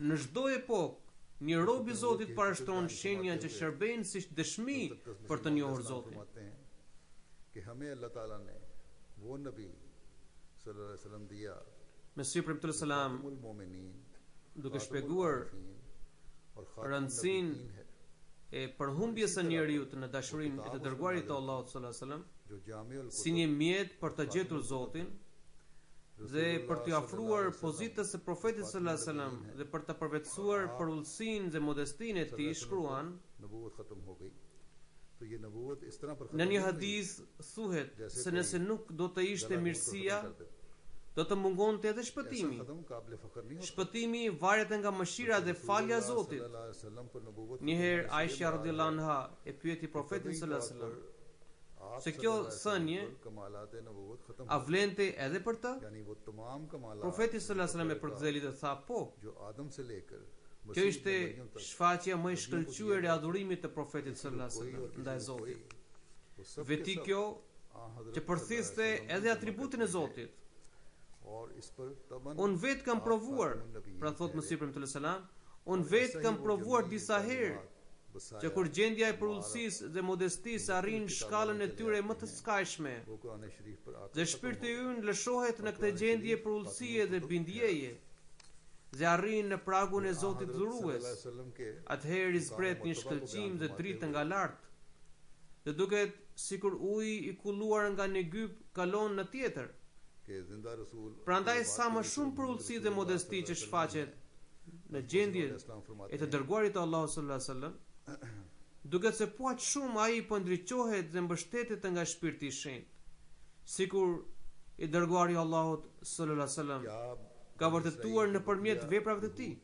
në çdo epokë një rob i Zotit parashtron shenja që shërbejnë si dëshmi për të njohur Zotin. फरमाते हैं कि हमें अल्लाह ताला ने वो नबी सल्लल्लाहु अलैहि वसल्लम दिया Mesih premtuar selam मुल मोमिनीन duke shpjeguar और rëndësinë e përhumbjes së njeriut në dashurinë e të dërguarit të Allahut sallallahu alaihi wasallam जो जामिउल si një mjet për të gjetur Zotin dhe për t'i ofruar pozitës së profetit sallallahu alaihi wasallam dhe për të përvetësuar përullsinë dhe modestinë e tij shkruan नबूवत खत्म हो गई तो ये नबूवत इस तरह पर në një hadith thuhet se nëse nuk do të ishte mirësia do të mungonte edhe shpëtimi. खत्म काबिल फखर नहीं होता Shpëtimi varet nga mëshira dhe falja e Zotit. सल्लल्लाहु अलैहि वसल्लम पर नबूवत Një herë Aisha radhiyallahu anha e pyeti profetin sallallahu alaihi wasallam se kjo thënie कमालात नबूवत खत्म a vlente edhe për të? यानी वो तमाम कमालात Profeti sallallahu alaihi wasallam e përktheli dhe tha po. जो आदम से लेकर Kjo ishte shfaqja më e shkëlqyer e adhurimit të profetit sallallahu alaihi wasallam ndaj Zotit. Veti kjo që përthiste edhe atributin e Zotit. और इस पर तबन Unë vetë kam provuar, pra thot Mesih premtuar selam, unë vetë kam provuar disa herë që kur gjendja e përullësisë dhe modestisë arrin shkallën e tyre më të skajshme वो कुरान शरीफ पर dhe shpirti ynë lëshohet në këtë gjendje përullësie dhe bindjeje dhe arrin në pragun e Zotit dhurues, वसल्लम के atëherë i zbret një shkëlqim dhe dritë nga lartë dhe duket sikur uji i kulluar nga një gyp kalon në tjetër. के जिंदा रसूल Prandaj sa më shumë përullësi dhe modesti që shfaqet në gjendje e të dërguarit të Allahut sallallahu alaihi wasallam, duket se po aq shumë ai po ndriçohet dhe mbështetet nga shpirti i shenjtë. Sikur i dërguari i Allahut sallallahu alaihi wasallam या ka vërtetuar nëpërmjet veprave të tij.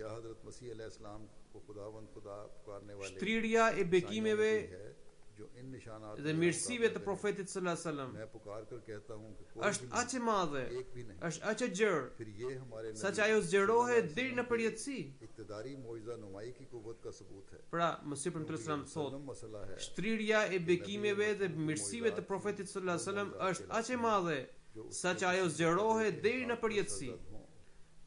या हजरत मसीह अलैहिस्सलाम को खुदावंद खुदा पुकारने वाले Shtrirja e bekimeve है जो इन निशानात dhe mirësive të profetit sallallahu alaihi wasallam मैं पुकार कर कहता हूं कि कोई është aq e madhe, एक भी नहीं është aq e gjerë, फिर ये हमारे saqë ajo zgjerohet deri në përjetësi. इक्तदारी मौजज़ा नुमाई की कुव्वत का सबूत है Pra, Mesih premtuar selam thotë, सलम मसला है shtrirja e bekimeve dhe mirësive të profetit sallallahu alaihi wasallam është aq e madhe, saqë ajo zgjerohet deri në përjetësi.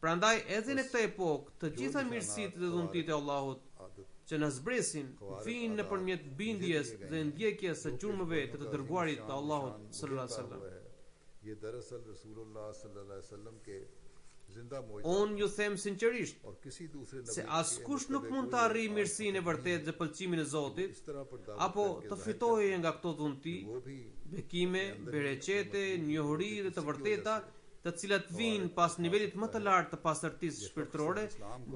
Prandaj edhe në këtë epokë, të gjitha mirësitë dhe dhuntitë e Allahut आदत që na zbresin vijnë nëpërmjet bindjes dhe ndjekjes së gjurmëve të të dërguarit të Allahut sallallahu alaihi wasallam. ये दरअसल रसूलुल्लाह सल्लल्लाहु अलैहि वसल्लम के जिंदा मौजज़ा Unë ju them sinqerisht और किसी दूसरे se नबी askush nuk mund të arrijë mirësinë e vërtetë dhe pëlqimin e Zotit इस तरह पर दावा apo të fitojë nga këto dhunti, वो भी bekime, bereqete, njohuri dhe të vërteta, të cilat vijnë pas nivelit më të lartë të pastërtisë shpirtërore,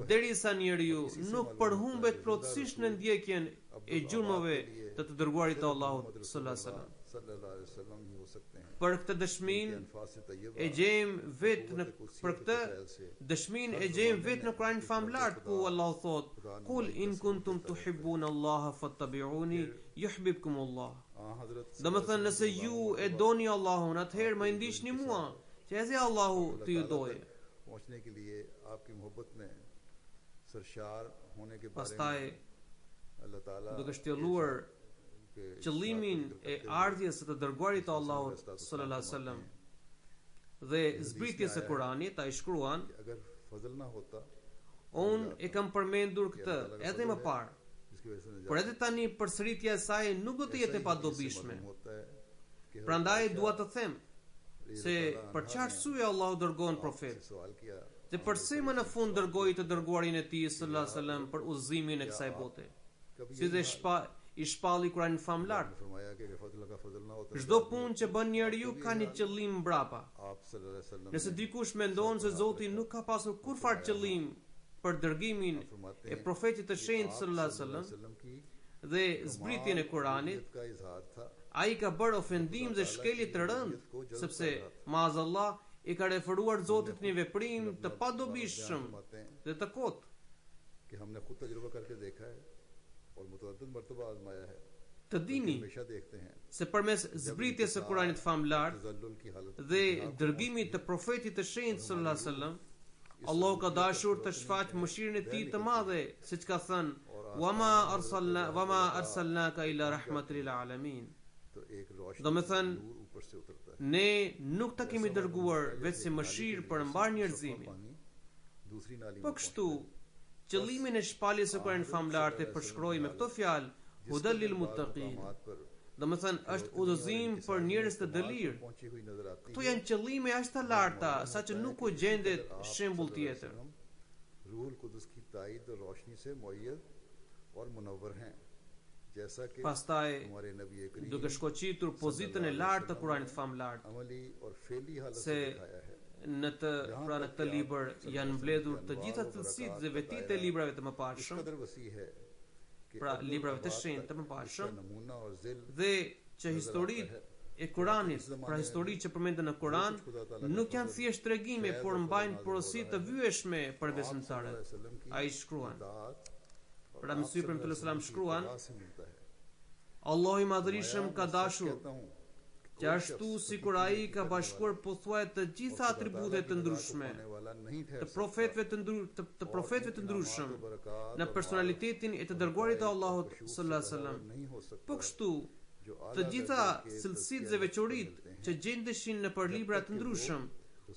derisa njeriu nuk përhumbet plotësisht në ndjekjen e gjurmëve të të dërguarit të Allahut sallallahu alaihi wasallam. सल्लल्लाहु अलैहि वसल्लम ही हो सकते हैं Për këtë dëshminë अनफास Taiba e gjejmë vetë në për këtë dëshminë e gjejmë vetë në Kur'anin famlar ku Allahu thotë: "Kul in kuntum tuhibbuna Allaha fattabi'uni yuhibbukumullah." Hazrat Domethënë nëse ju e doni Allahun, atëherë më ndiqni mua, që edhe Allahu të ju doje. पहुंचने के लिए आपकी मोहब्बत में सरशार होने के बारे Pastaj में अल्लाह ताला duke shtjelluar के qëllimin e ardhjes së të dërguarit të Allahut sallallahu alaihi wasallam dhe zbritjes së Kuranit, ai shkruan: अगर फजल ना होता "Unë e kam përmendur këtë edhe më parë, जिसकी वजह से por edhe tani përsëritja e saj nuk do të jetë e padobishme. होता है कि Prandaj dua të them se për çfarë arsye Allahu dërgon profet सवाल किया dhe pse më në fund dërgoi të dërguarin e tij sallallahu alaihi wasallam për udhëzimin e kësaj bote. Si dhe i shpalli Kur'anin famlar. आपने फरमाया कि फजल का फजल ना होता Çdo punë që bën njeriu ka një qëllim mbrapa. आप सल्लल्लाहु अलैहि वसल्लम Nëse dikush mendon se Zoti nuk ka pasur kurfar qëllim për dërgimin e profetit të shenjtë sallallahu alaihi wasallam वसल्लम की dhe zbritjen e Kuranit, का इजहार था ai ka bërë ofendim dhe shkelje të rëndë, sepse maazallah i ka referuar Zotit një veprim të padobishëm dhe të kotë. कि हमने खुद तजुर्बा करके देखा है और मुतअद्दिद मर्तबा आजमाया है Të dini हमेशा देखते हैं se përmes zbritjes së Kuranit famlar तजल्लुल की हालत dhe dërgimit të profetit të shenjtë sallallahu alaihi wasallam, Allahu ka dashur të shfaq mëshirën e tij të madhe, siç ka thënë: "Wama arsalnaka illa rahmatan lil alamin." तो एक रोशनी Do me thënë, नूर ऊपर से उतरता है ne nuk ta kemi dërguar veç si mëshirë për mbar njerëzimin. पानी दूसरी नाली Po kështu, qëllimin e shpaljes së Kuranit famlar të përshkroi me këto fjalë hudal lil muttaqin. पर Do me thënë, është udhëzim për njerëz të dëlirë. पहुंची हुई नजर आती Këto janë qëllime aq të larta, saqë nuk u gjendet shembull tjetër. रूहुल कुदस की ताईद और रोशनी से मुअय्यद और मुनव्वर हैं जैसा कि Pastaj, हमारे नबी करीम duke shkoqitur pozitën e lartë të Kuranit famlar, अमली और फेली हालत se से दिखाया है në këtë libër janë mbledhur të gjitha cilësitë dhe vetitë e librave të mëparshëm, कदर वसी है कि pra Abdul librave të Wahab shenjtë të तक mëparshëm, इसका नमूना और जिल dhe që historitë e Kuranit, pra histori që përmenden në Kuran, nuk janë thjesht tregime, por mbajnë porosi të vyeshme për besimtarët. Ai shkruan, pra mësuesi për të selam shkruan, से मिलता है Allahu i madhërisëm ka dashur कहता हूं që ashtu sikur ai ka bashkuar pothuajse të gjitha atributet të ndryshme आने वाला नहीं të ठहर profetëve të ndryshëm në personalitetin e të dërguarit të Allahut sallallahu alaihi wasallam. नहीं हो सकता Po kështu, të gjitha cilësitë dhe veçoritë që gjendeshin në për libra të ndryshëm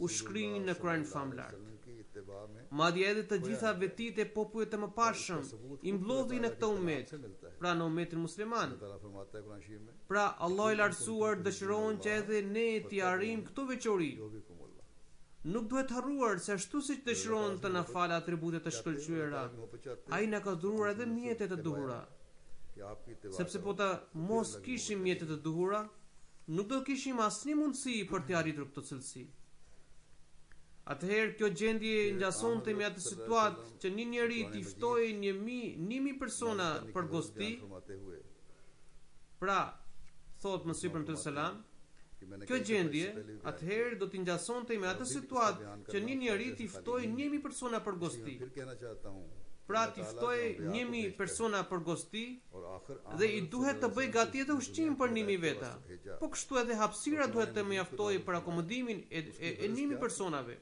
u shkrihin në Kur'anin famlar. की इत्तिबा में Madje edhe të gjitha vetitë e popujve të mëparshëm i mblodhin në këtë umet, pra në umetin musliman. ताला फरमाता है कुरान शरीफ में Pra Allah i lartësuar dëshiron që edhe ne t'i arrijmë këto veçori. जो भी कुमुल्ला Nuk duhet harruar se ashtu siç dëshiron të na falë atributet të shkëlqyera, ai na ka dhuruar edhe mjetet të duhura. कि आपकी इत्तिबा Sepse po ta mos kishim mjetet të duhura, nuk do kishim asnjë mundësi për të arritur këtë cilësi. Atëherë kjo gjendje ngjasonte me atë situatë që një njeri t'i ftojë 1000 persona për gosti, फरमाते हुए pra thot Mësihi për të selam, कि मैंने kjo gjendje atëherë do t'i ngjasonte me atë situatë që një njeri t'i ftojë 1000 persona për gosti. फिर कहना चाहता हूं Pra t'i ftojë 1000 persona për gosti और आखिर dhe i duhet të bëj gati edhe ushqim për 1000 veta. Po kështu edhe hapësira duhet të mjaftojë për akomodimin e 1000 personave.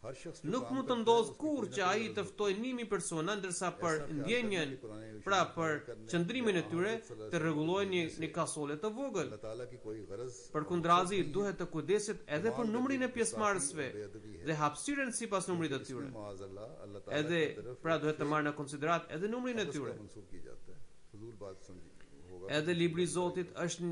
हर शख्स Nuk mund të ndodhë kur që ai të ftojë 1000 persona, ndërsa për ndjenjen, pra për qëndrimin e tyre, të rregullojë një kasole të vogël. अल्लाह ताला की कोई गरज Përkundrazi duhet të kujdeset edhe për numrin e pjesëmarrësve dhe hapësirën sipas numrit të tyre. माज़अल्लाह अल्लाह ताला Edhe pra duhet të marrë në konsiderat edhe numrin e tyre. मंसूब की जाता है फजूल बात समझी होगा Edhe libri i Zotit është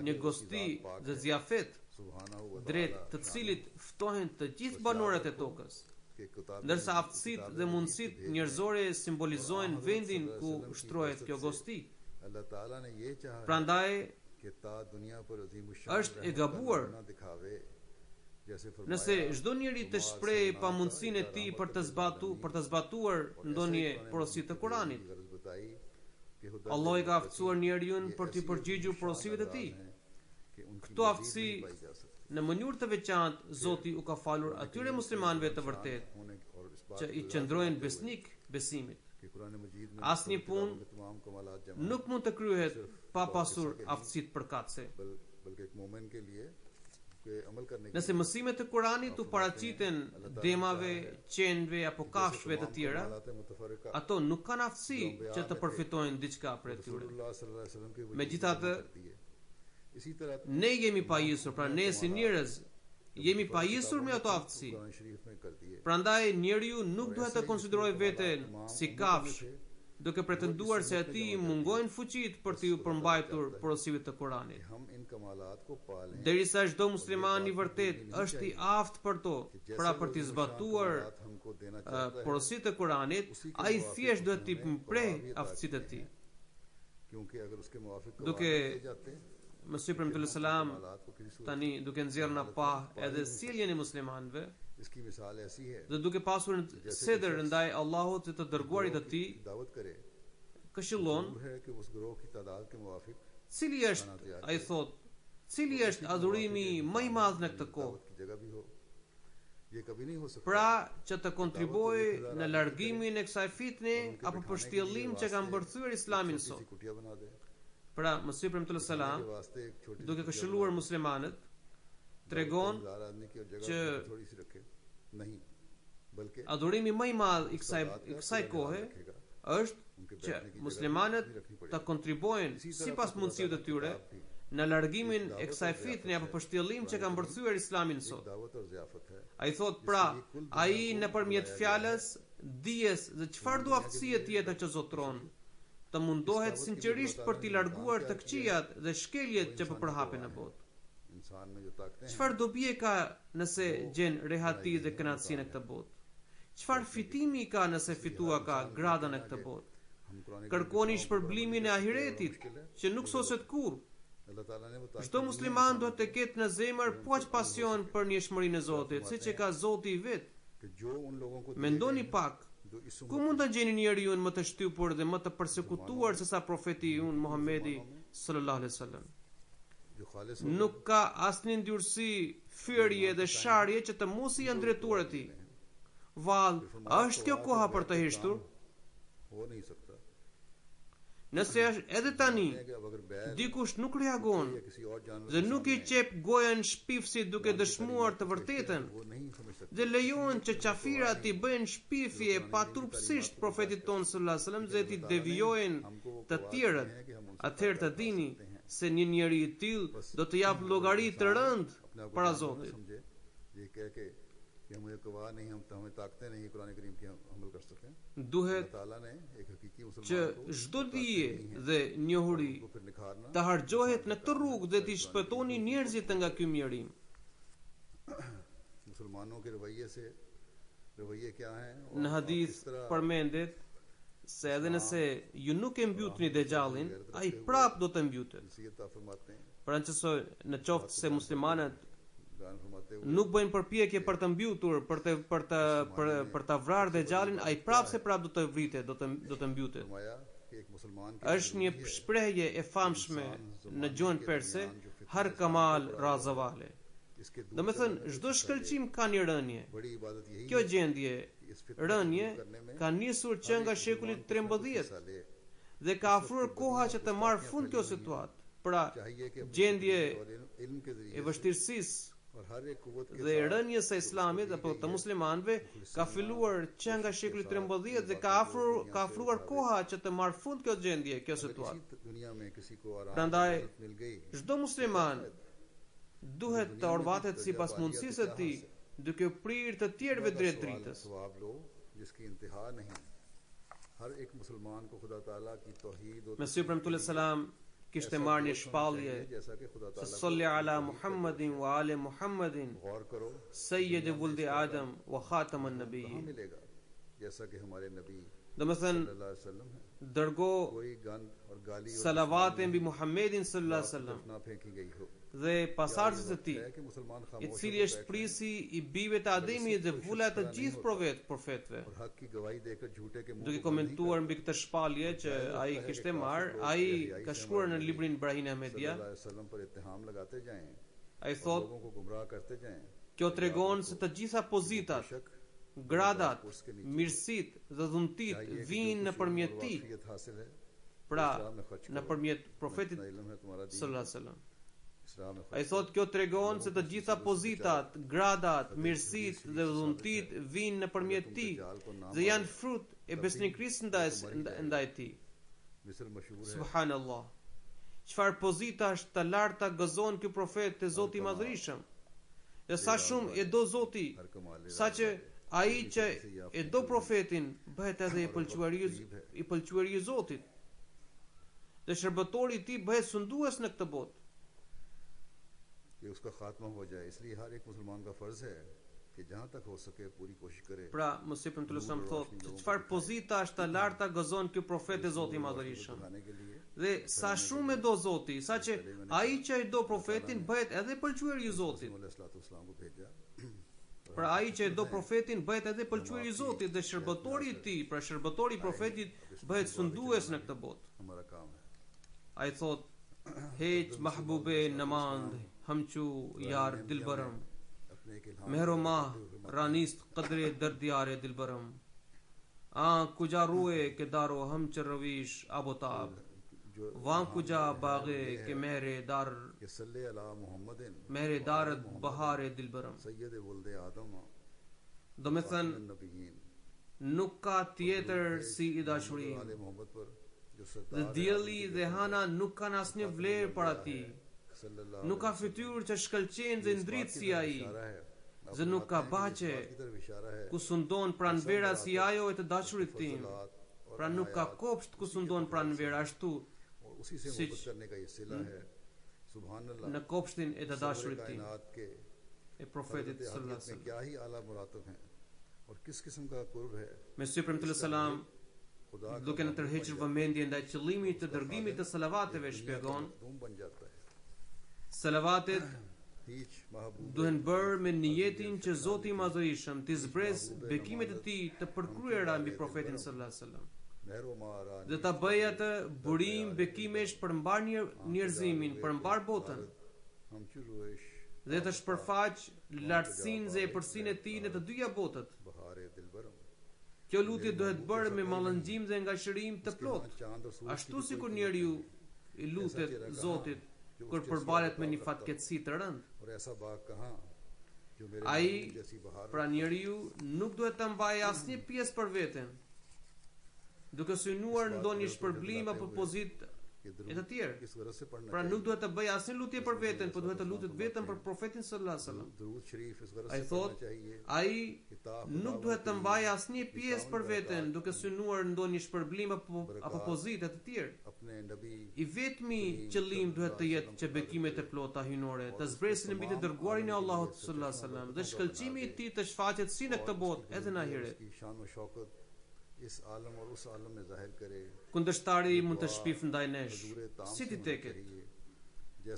një gosti dhe zjafet Subhana व drejt të cilit ftohen të gjithë banorët e tokës. के किताब Ndërsa aftësitë dhe mundësitë njerëzore simbolizojnë vendin ku shtrohet kjo gosti. अल्लाह ताला ने ये चाहा Prandaj कि ता दुनिया पर अजीम është e gabuar दिखावे जैसे फरमाया nëse çdo njeri të shprehë pamundësinë e tij për të zbatuar ndonjë porosi të Kuranit. गरज बताई कि खुदा Allah i ka aftësuar njeriu për të përgjigjur porosive të tij. कि उनकी Këto aftësi पाई जा सकती në mënyrë të veçantë Zoti u ka falur atyre muslimanëve të vërtet होने और इस बात që i qëndrojnë besnik besimit. कि कुरान मजीद में Asnjë punë तमाम कमालात जमा nuk mund të kryhet pa pasur aftësitë përkatëse. बल्कि एक मोमिन के लिए के अमल करने Nëse mësimet e Kuranit u paraqiten demave, qenve apo kafshëve të tjera, मुतफरका ato nuk kanë aftësi që të përfitojnë diçka prej tyre. रसूलुल्लाह सल्लल्लाहु अलैहि वसल्लम के Megjithatë, इसी तरह ne jemi pajisur, pra ne si njerëz jemi pajisur me ato aftësi. Quran शरीफ में कर दिए Prandaj njeriu nuk duhet të konsiderojë veten si kafsh, duke pretenduar se atij i mungojnë fuqitë për të përmbajtur porosive të Kuranit. हम इन कमालात को पालें Derisa çdo musliman i vërtet është i aftë për to, pra për të zbatuar हमको देना चाहता है porositë e Kuranit, ai thjesht duhet të mprej aftësitë e tij. कि क्योंकि अगर उसके मुआफिक duke कवानीद जाते हैं Mesih Premtullahi Salam हालात को किसी सूरत tani duke nxjerr në pa edhe sjelljen e muslimanëve इसकी मिसाल ऐसी है dhe duke pasur sedër ndaj Allahut dhe të dërguarit të tij, दावत करे këshillon जरूर है कि उस गिरोह की तादाद के मुआफिक cili është, ai thot, cili është adhurimi më i madh në këtë kohë, दावत की जगह भी हो ये कभी नहीं हो सकता pra që të kontribuojë në largimin e kësaj fitne apo për shtjellim që ka mbërthyer Islamin किसी sot. कुटिया बना दे Pra Mesih Premtullahi Salam के वास्ते एक छोटी duke këshilluar muslimanët tregon हजार आदमी की और जगह që थोड़ी सी रखे नहीं बल्कि adhurimi më i madh i kësaj kohe është që muslimanët të kontribuojnë sipas mundësive të tyre në largimin e kësaj fitne apo për shtjellim që ka mbërthyer Islamin sot. दावत और ज़ियाफत है Ai thot pra, ai nëpërmjet fjalës, dijes dhe çfarë do aftësie tjetër që zotron, të mundohet sinqerisht për t'i larguar të këqijat dhe shkeljet që po përhapen në botë. इंसान में जो ताकतें हैं Çfarë dobie ka nëse gjen rehati dhe kënaqësi në këtë botë? Çfarë fitimi ka nëse fitua ka gradën e këtë botë? हम Quran Kërkoni shpërblimin e ahiretit, që nuk soset kurrë. अल्लाह ताला ने बताया Çdo musliman duhet të ketë në zemër poaq pasion për njëshmërinë e Zotit, siç e ka Zoti i vet. कि जो उन लोगों को Mendoni pak, जो इस ku mund të gjeni njeriu më të shtypur dhe më të përsekutuar se sa profeti i unë Muhamedi sallallahu alaihi wasallam. जो खालिस Nuk ka asnjë ndyrësi, fyerje dhe sharje që të mos i janë drejtuar atij. Vallë, a është kjo koha për të hishtur? हो नहीं सकता Nëse është edhe tani, कि अब अगर बैल dikush nuk reagon या किसी और जानवर dhe nuk i qep gojën shpifsi duke dëshmuar të vërtetën, वो नहीं समझ सकता dhe lejon që qafirat i bëjnë shpifje pa turpsisht profetit tonë sallallahu alaihi wasallam dhe ti devijojnë të tjerët, atëherë të dini se një njeri i tillë do të jap llogari të rënd अपने आप को para जानवर न Zotit. समझे ये कह के कि हमें गवाह नहीं हम तो हमें ताकतें नहीं कुरान करीम की हम अमल कर सकें Duhet अल्लाह ताला ने एक हकीकी që मुसलमान को çdo dije dhe njohuri को फिर निखारना të harxhohet në këtë rrugë dhe të shpëtoni njerëzit nga ky mjerim. मुसलमानों के रवैये क्या हैं और Në hadith किस तरह përmendet se edhe nëse ju nuk e mbytni Dejjalin, ai prap do të mbytet. नसीहत फरमाते हैं Pra në qoftë se muslimanët बयान फरमाते हुए nuk bëjnë përpjekje për të mbytur, për ta vrarë Dejjalin, ai prap do të vritet, do të mbytet. फरमाया कि एक मुसलमान की Është një shprehje e famshme në gjuhën perse, har kamal razavale. इसके Do me thënë, çdo shkëlqim ka një rënje. बड़ी इबादत यही Kjo gjendje, कि इस फितरत rënje, को करने में ka nisur që nga shekulli 13 हिस्सा ले dhe ka afruar koha që të marrë fund kjo situatë. Pra, चाहिए कि gjendje और इल्म के e जरिए vështirësisë और हर एक कुव्वत के dhe rënjes së Islamit apo të muslimanëve ka filluar që nga shekulli 13 dhe ka afruar koha që të marrë fund kjo gjendje, kjo situatë. इसी दुनिया में किसी को आराम Prandaj, मिल गई çdo musliman duhet të orvatet sipas mundësisë së tij, duke prirë të tjerëve drejt dritës. सवाब लो जिसकी इंतहा नहीं हर एक मुसलमान को खुदा ताला की तौहीद और Mesih Premtullahi Salam kishte marrë një shpallje जैसा कि खुदा se ताला salli ala Muhammadin wa ali Muhammadin गौर करो sayyidi wuldi Adam wa khataman कहाँ nabiyyin. मिलेगा जैसा कि हमारे नबी Do me thënë, सल्लल्लाहु अलैहि वसल्लम है dërgo कोई गंद और गाली और salavate mbi Muhammedin sallallahu alaihi wasallam ना फेंकी गई हो dhe pasardhësit e tij, है कि मुसलमान i खामोश cili होकर është बैठे prisi i bijve të Ademit dhe vula të gjithë profetëve. और हक की गवाही देकर झूठे के मुंह Duke को बंद नहीं komentuar mbi këtë shpallje që ai kishte marrë, ai ka shkruar në librin Ibrahim Ahmedia, सल्लल्लाहु अलैहि वसल्लम पर इत्तेहाम लगाते जाएं ai thot, लोगों को गुमराह करते जाएं kjo tregon se të gjitha pozitat, बेशक gradat, mirësit dhe dhuntit vijnë nëpërmjet tij, वाकफियत हासिल है pra इस्लाम में खर्च करो nëpërmjet profetit इतना इल्म है तुम्हारा दीन sallallahu alaihi wasallam. इस्लाम में Ai thot kjo tregon se të gjitha pozitat, gradat, mirësit dhe dhuntit vijnë nëpërmjet tij dhe janë frut e besnikërisë ndaj tij. मिस्र मशहूर है Subhanallah. Çfarë pozitash të larta gëzon ky profet te Zoti i Madhërisëm. Dhe sa shumë e do Zoti, हर कमाल saqë ai që e do profetin bëhet edhe i pëlqyeri i Zotit. Dhe shërbëtori i tij bëhet sundues në këtë botë. कि उसका खात्मा हो जाए इसलिए हर एक मुसलमान का फर्ज है कि जहाँ तक हो सके पूरी कोशिश करे Pra, Mesih Premtullahi Salam thotë, çfarë pozitash të larta gëzon ky profet e Zotit i Madhërisëm. दिखाने के लिए Dhe sa shumë e do Zoti, sa që ai që e do profetin bëhet edhe pëlqyer i Zotit. Pra ai që e do profetin bëhet edhe pëlqyer i Zotit dhe shërbëtori i tij, pra shërbëtori i profetit bëhet sundues në këtë botë. Ai thot: "Heç mahbube namand hamchu yar dilbaram. Mehroma ranist qadre dardyare dilbaram. A kuja ruhe ke daro ham charwish abotab. Wan kuja baghe ke mehre dar bahare dilbaram." Do me thënë, nuk ka tjetër si i dashuri. Dhe dielli dhe hana nuk kanë asnjë vlerë para tij. Nuk ka fytyrë që shkëlqen dhe ndrit si ai. Dhe nuk ka bache ku sundon pranvera si ajo e të dashurit tim. Pra nuk ka kopsht ku sundon pranvera ashtu siç në kopshtin e të dashurit tim, e profetit sallallahu alaihi wasallam. Mesih pejgamberi sallam, duke në tërhequr vëmendjen ndaj qëllimit të dërgimit të salavateve, shpjegon: salavatet duhen bërë me niyetin që Zoti i Madhërisëm t'i zbresë bekimet e tij të përkryera mbi profetin sallallahu alaihi wasallam. Dhe ta bëj atë burim bekimesh për mbar njerëzimin, për mbar botën. Dhe të shpërfaq lartësinë dhe epërsinë e tij në të dyja botët. Kjo lutje duhet bërë me mallëngjim dhe ngashërim të plotë, ashtu sikur njeriu i lutet Zotit kur përballet me një fatkeqësi të rëndë. Ai, pra njeriu, nuk duhet të mbajë asnjë pjesë për veten, duke synuar ndonjë shpërblim apo pozitë e të tjerë. Pra nuk duhet të bëjë asnjë lutje për veten, por duhet të lutet vetëm për profetin sallallahu alaihi wasallam. Ai thot, ai nuk duhet të mbajë asnjë pjesë për veten, duke synuar ndonjë shpërblim apo pozitë e të tjerë. I vetmi qëllim duhet të jetë që bekimet e plota hynore të zbresin mbi të dërguarin e Allahut sallallahu alaihi wasallam dhe shkëlqimi i tij të shfaqet si në këtë botë edhe në ahiret. Kundërshtari mund të shpif ndaj nesh, si ti teket.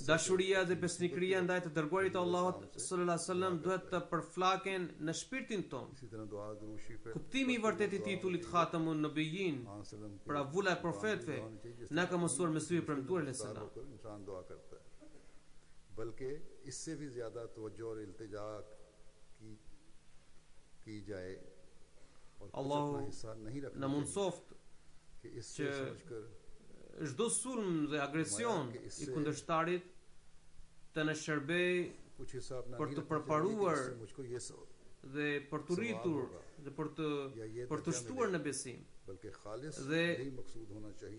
Dashuria dhe besnikëria ndaj të dërguarit të Allahut sallallahu alaihi wasallam duhet të përflaken në shpirtin ton. Kuptimi i vërtetë i titullit Khatamun Nabiyyin, pra vula e profetëve, na ka mësuar Mesih premtuar alayhis salam. बल्कि इससे भी ज्यादा तवज्जो और इल्तिजा की जाए Allahu në mundsoft që çdo sulm dhe agresion i kundërshtarit të në shërbej për të përparuar dhe për të rritur dhe për të shtuar në besim dhe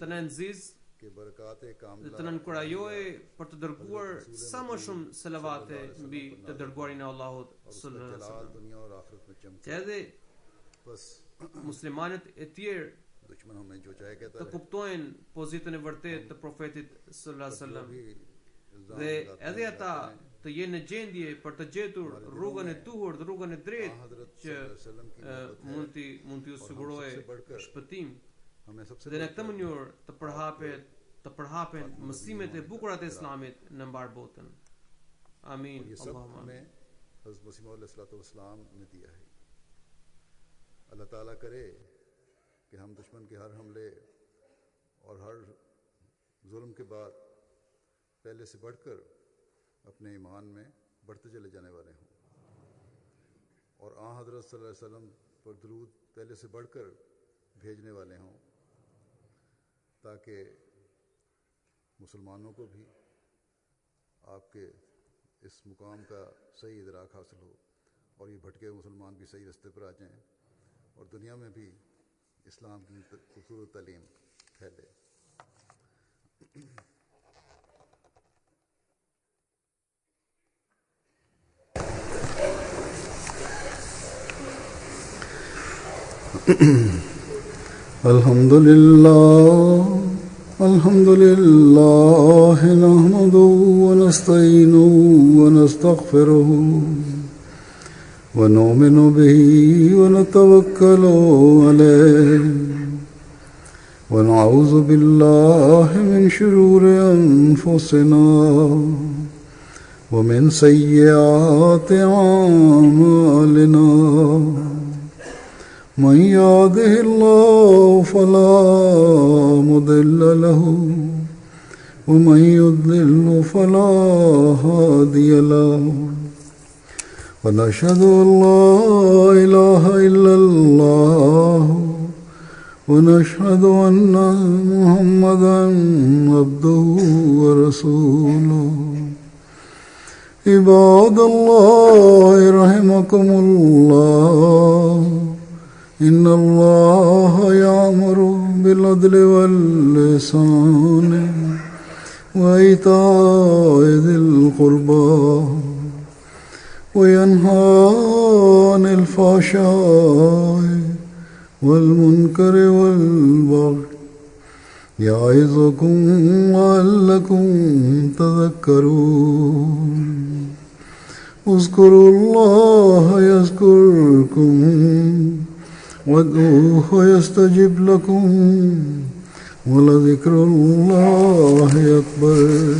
të në nxizë dhe të në nënkurajojë për të dërguar sa më shumë selavate mbi të dërguarin e Allahut sallallahu alaihi wasallam. Që edhe muslimanët e tjerë të kuptojnë pozitën e vërtetë të profetit sallallahu alaihi wasallam dhe edhe ata të jenë në gjendje për të gjetur rrugën e duhur dhe rrugën e drejtë që mund t'ju sigurojë shpëtim. Dhe në këtë mënyrë të përhapen mësimet e bukura të Islamit në mbar botën. Amin. Allahumma amin. Hazrat Masih Maud अलैहिस्सलाम ने दिया है। अल्लाह ताला करे कि हम दुश्मन के हर हमले और हर जुल्म के बाद पहले से बढ़कर अपने ईमान में बढ़ते चले जाने वाले हों और आ हज़रत सल्लल्लाहु अलैहि वसल्लम पर दरूद पहले से बढ़कर भेजने वाले हों ताकि मुसलमानों को भी आपके इस मुकाम का सही इदराक हासिल हो और ये भटके मुसलमान भी सही रास्ते पर आ जाएं और दुनिया में भी इस्लाम की खूबसूरत तालीम फैले। अल्हम्दुलिल्लाह नहमदुहु व नस्तईनुहु व नस्तगफिरुहु व नुमिनु बिही व नतवक्कलु अलैहि ونعوذ بالله من شرور أنفسنا ومن سيئات أعمالنا من يهده الله فلا مضل له ومن يضلل فلا هادي له ونشهد أن لا إله إلا الله ونشهد أن محمدا عبده ورسوله عباد الله رحمكم الله إن الله يأمر بالعدل والإحسان وإيتاء ذي القربى وينهى عن الفحشاء والمنكر والبغي يعظكم لعلكم تذكرون اذكروا الله يذكركم وادعوه يستجب لكم ولذكر الله أكبر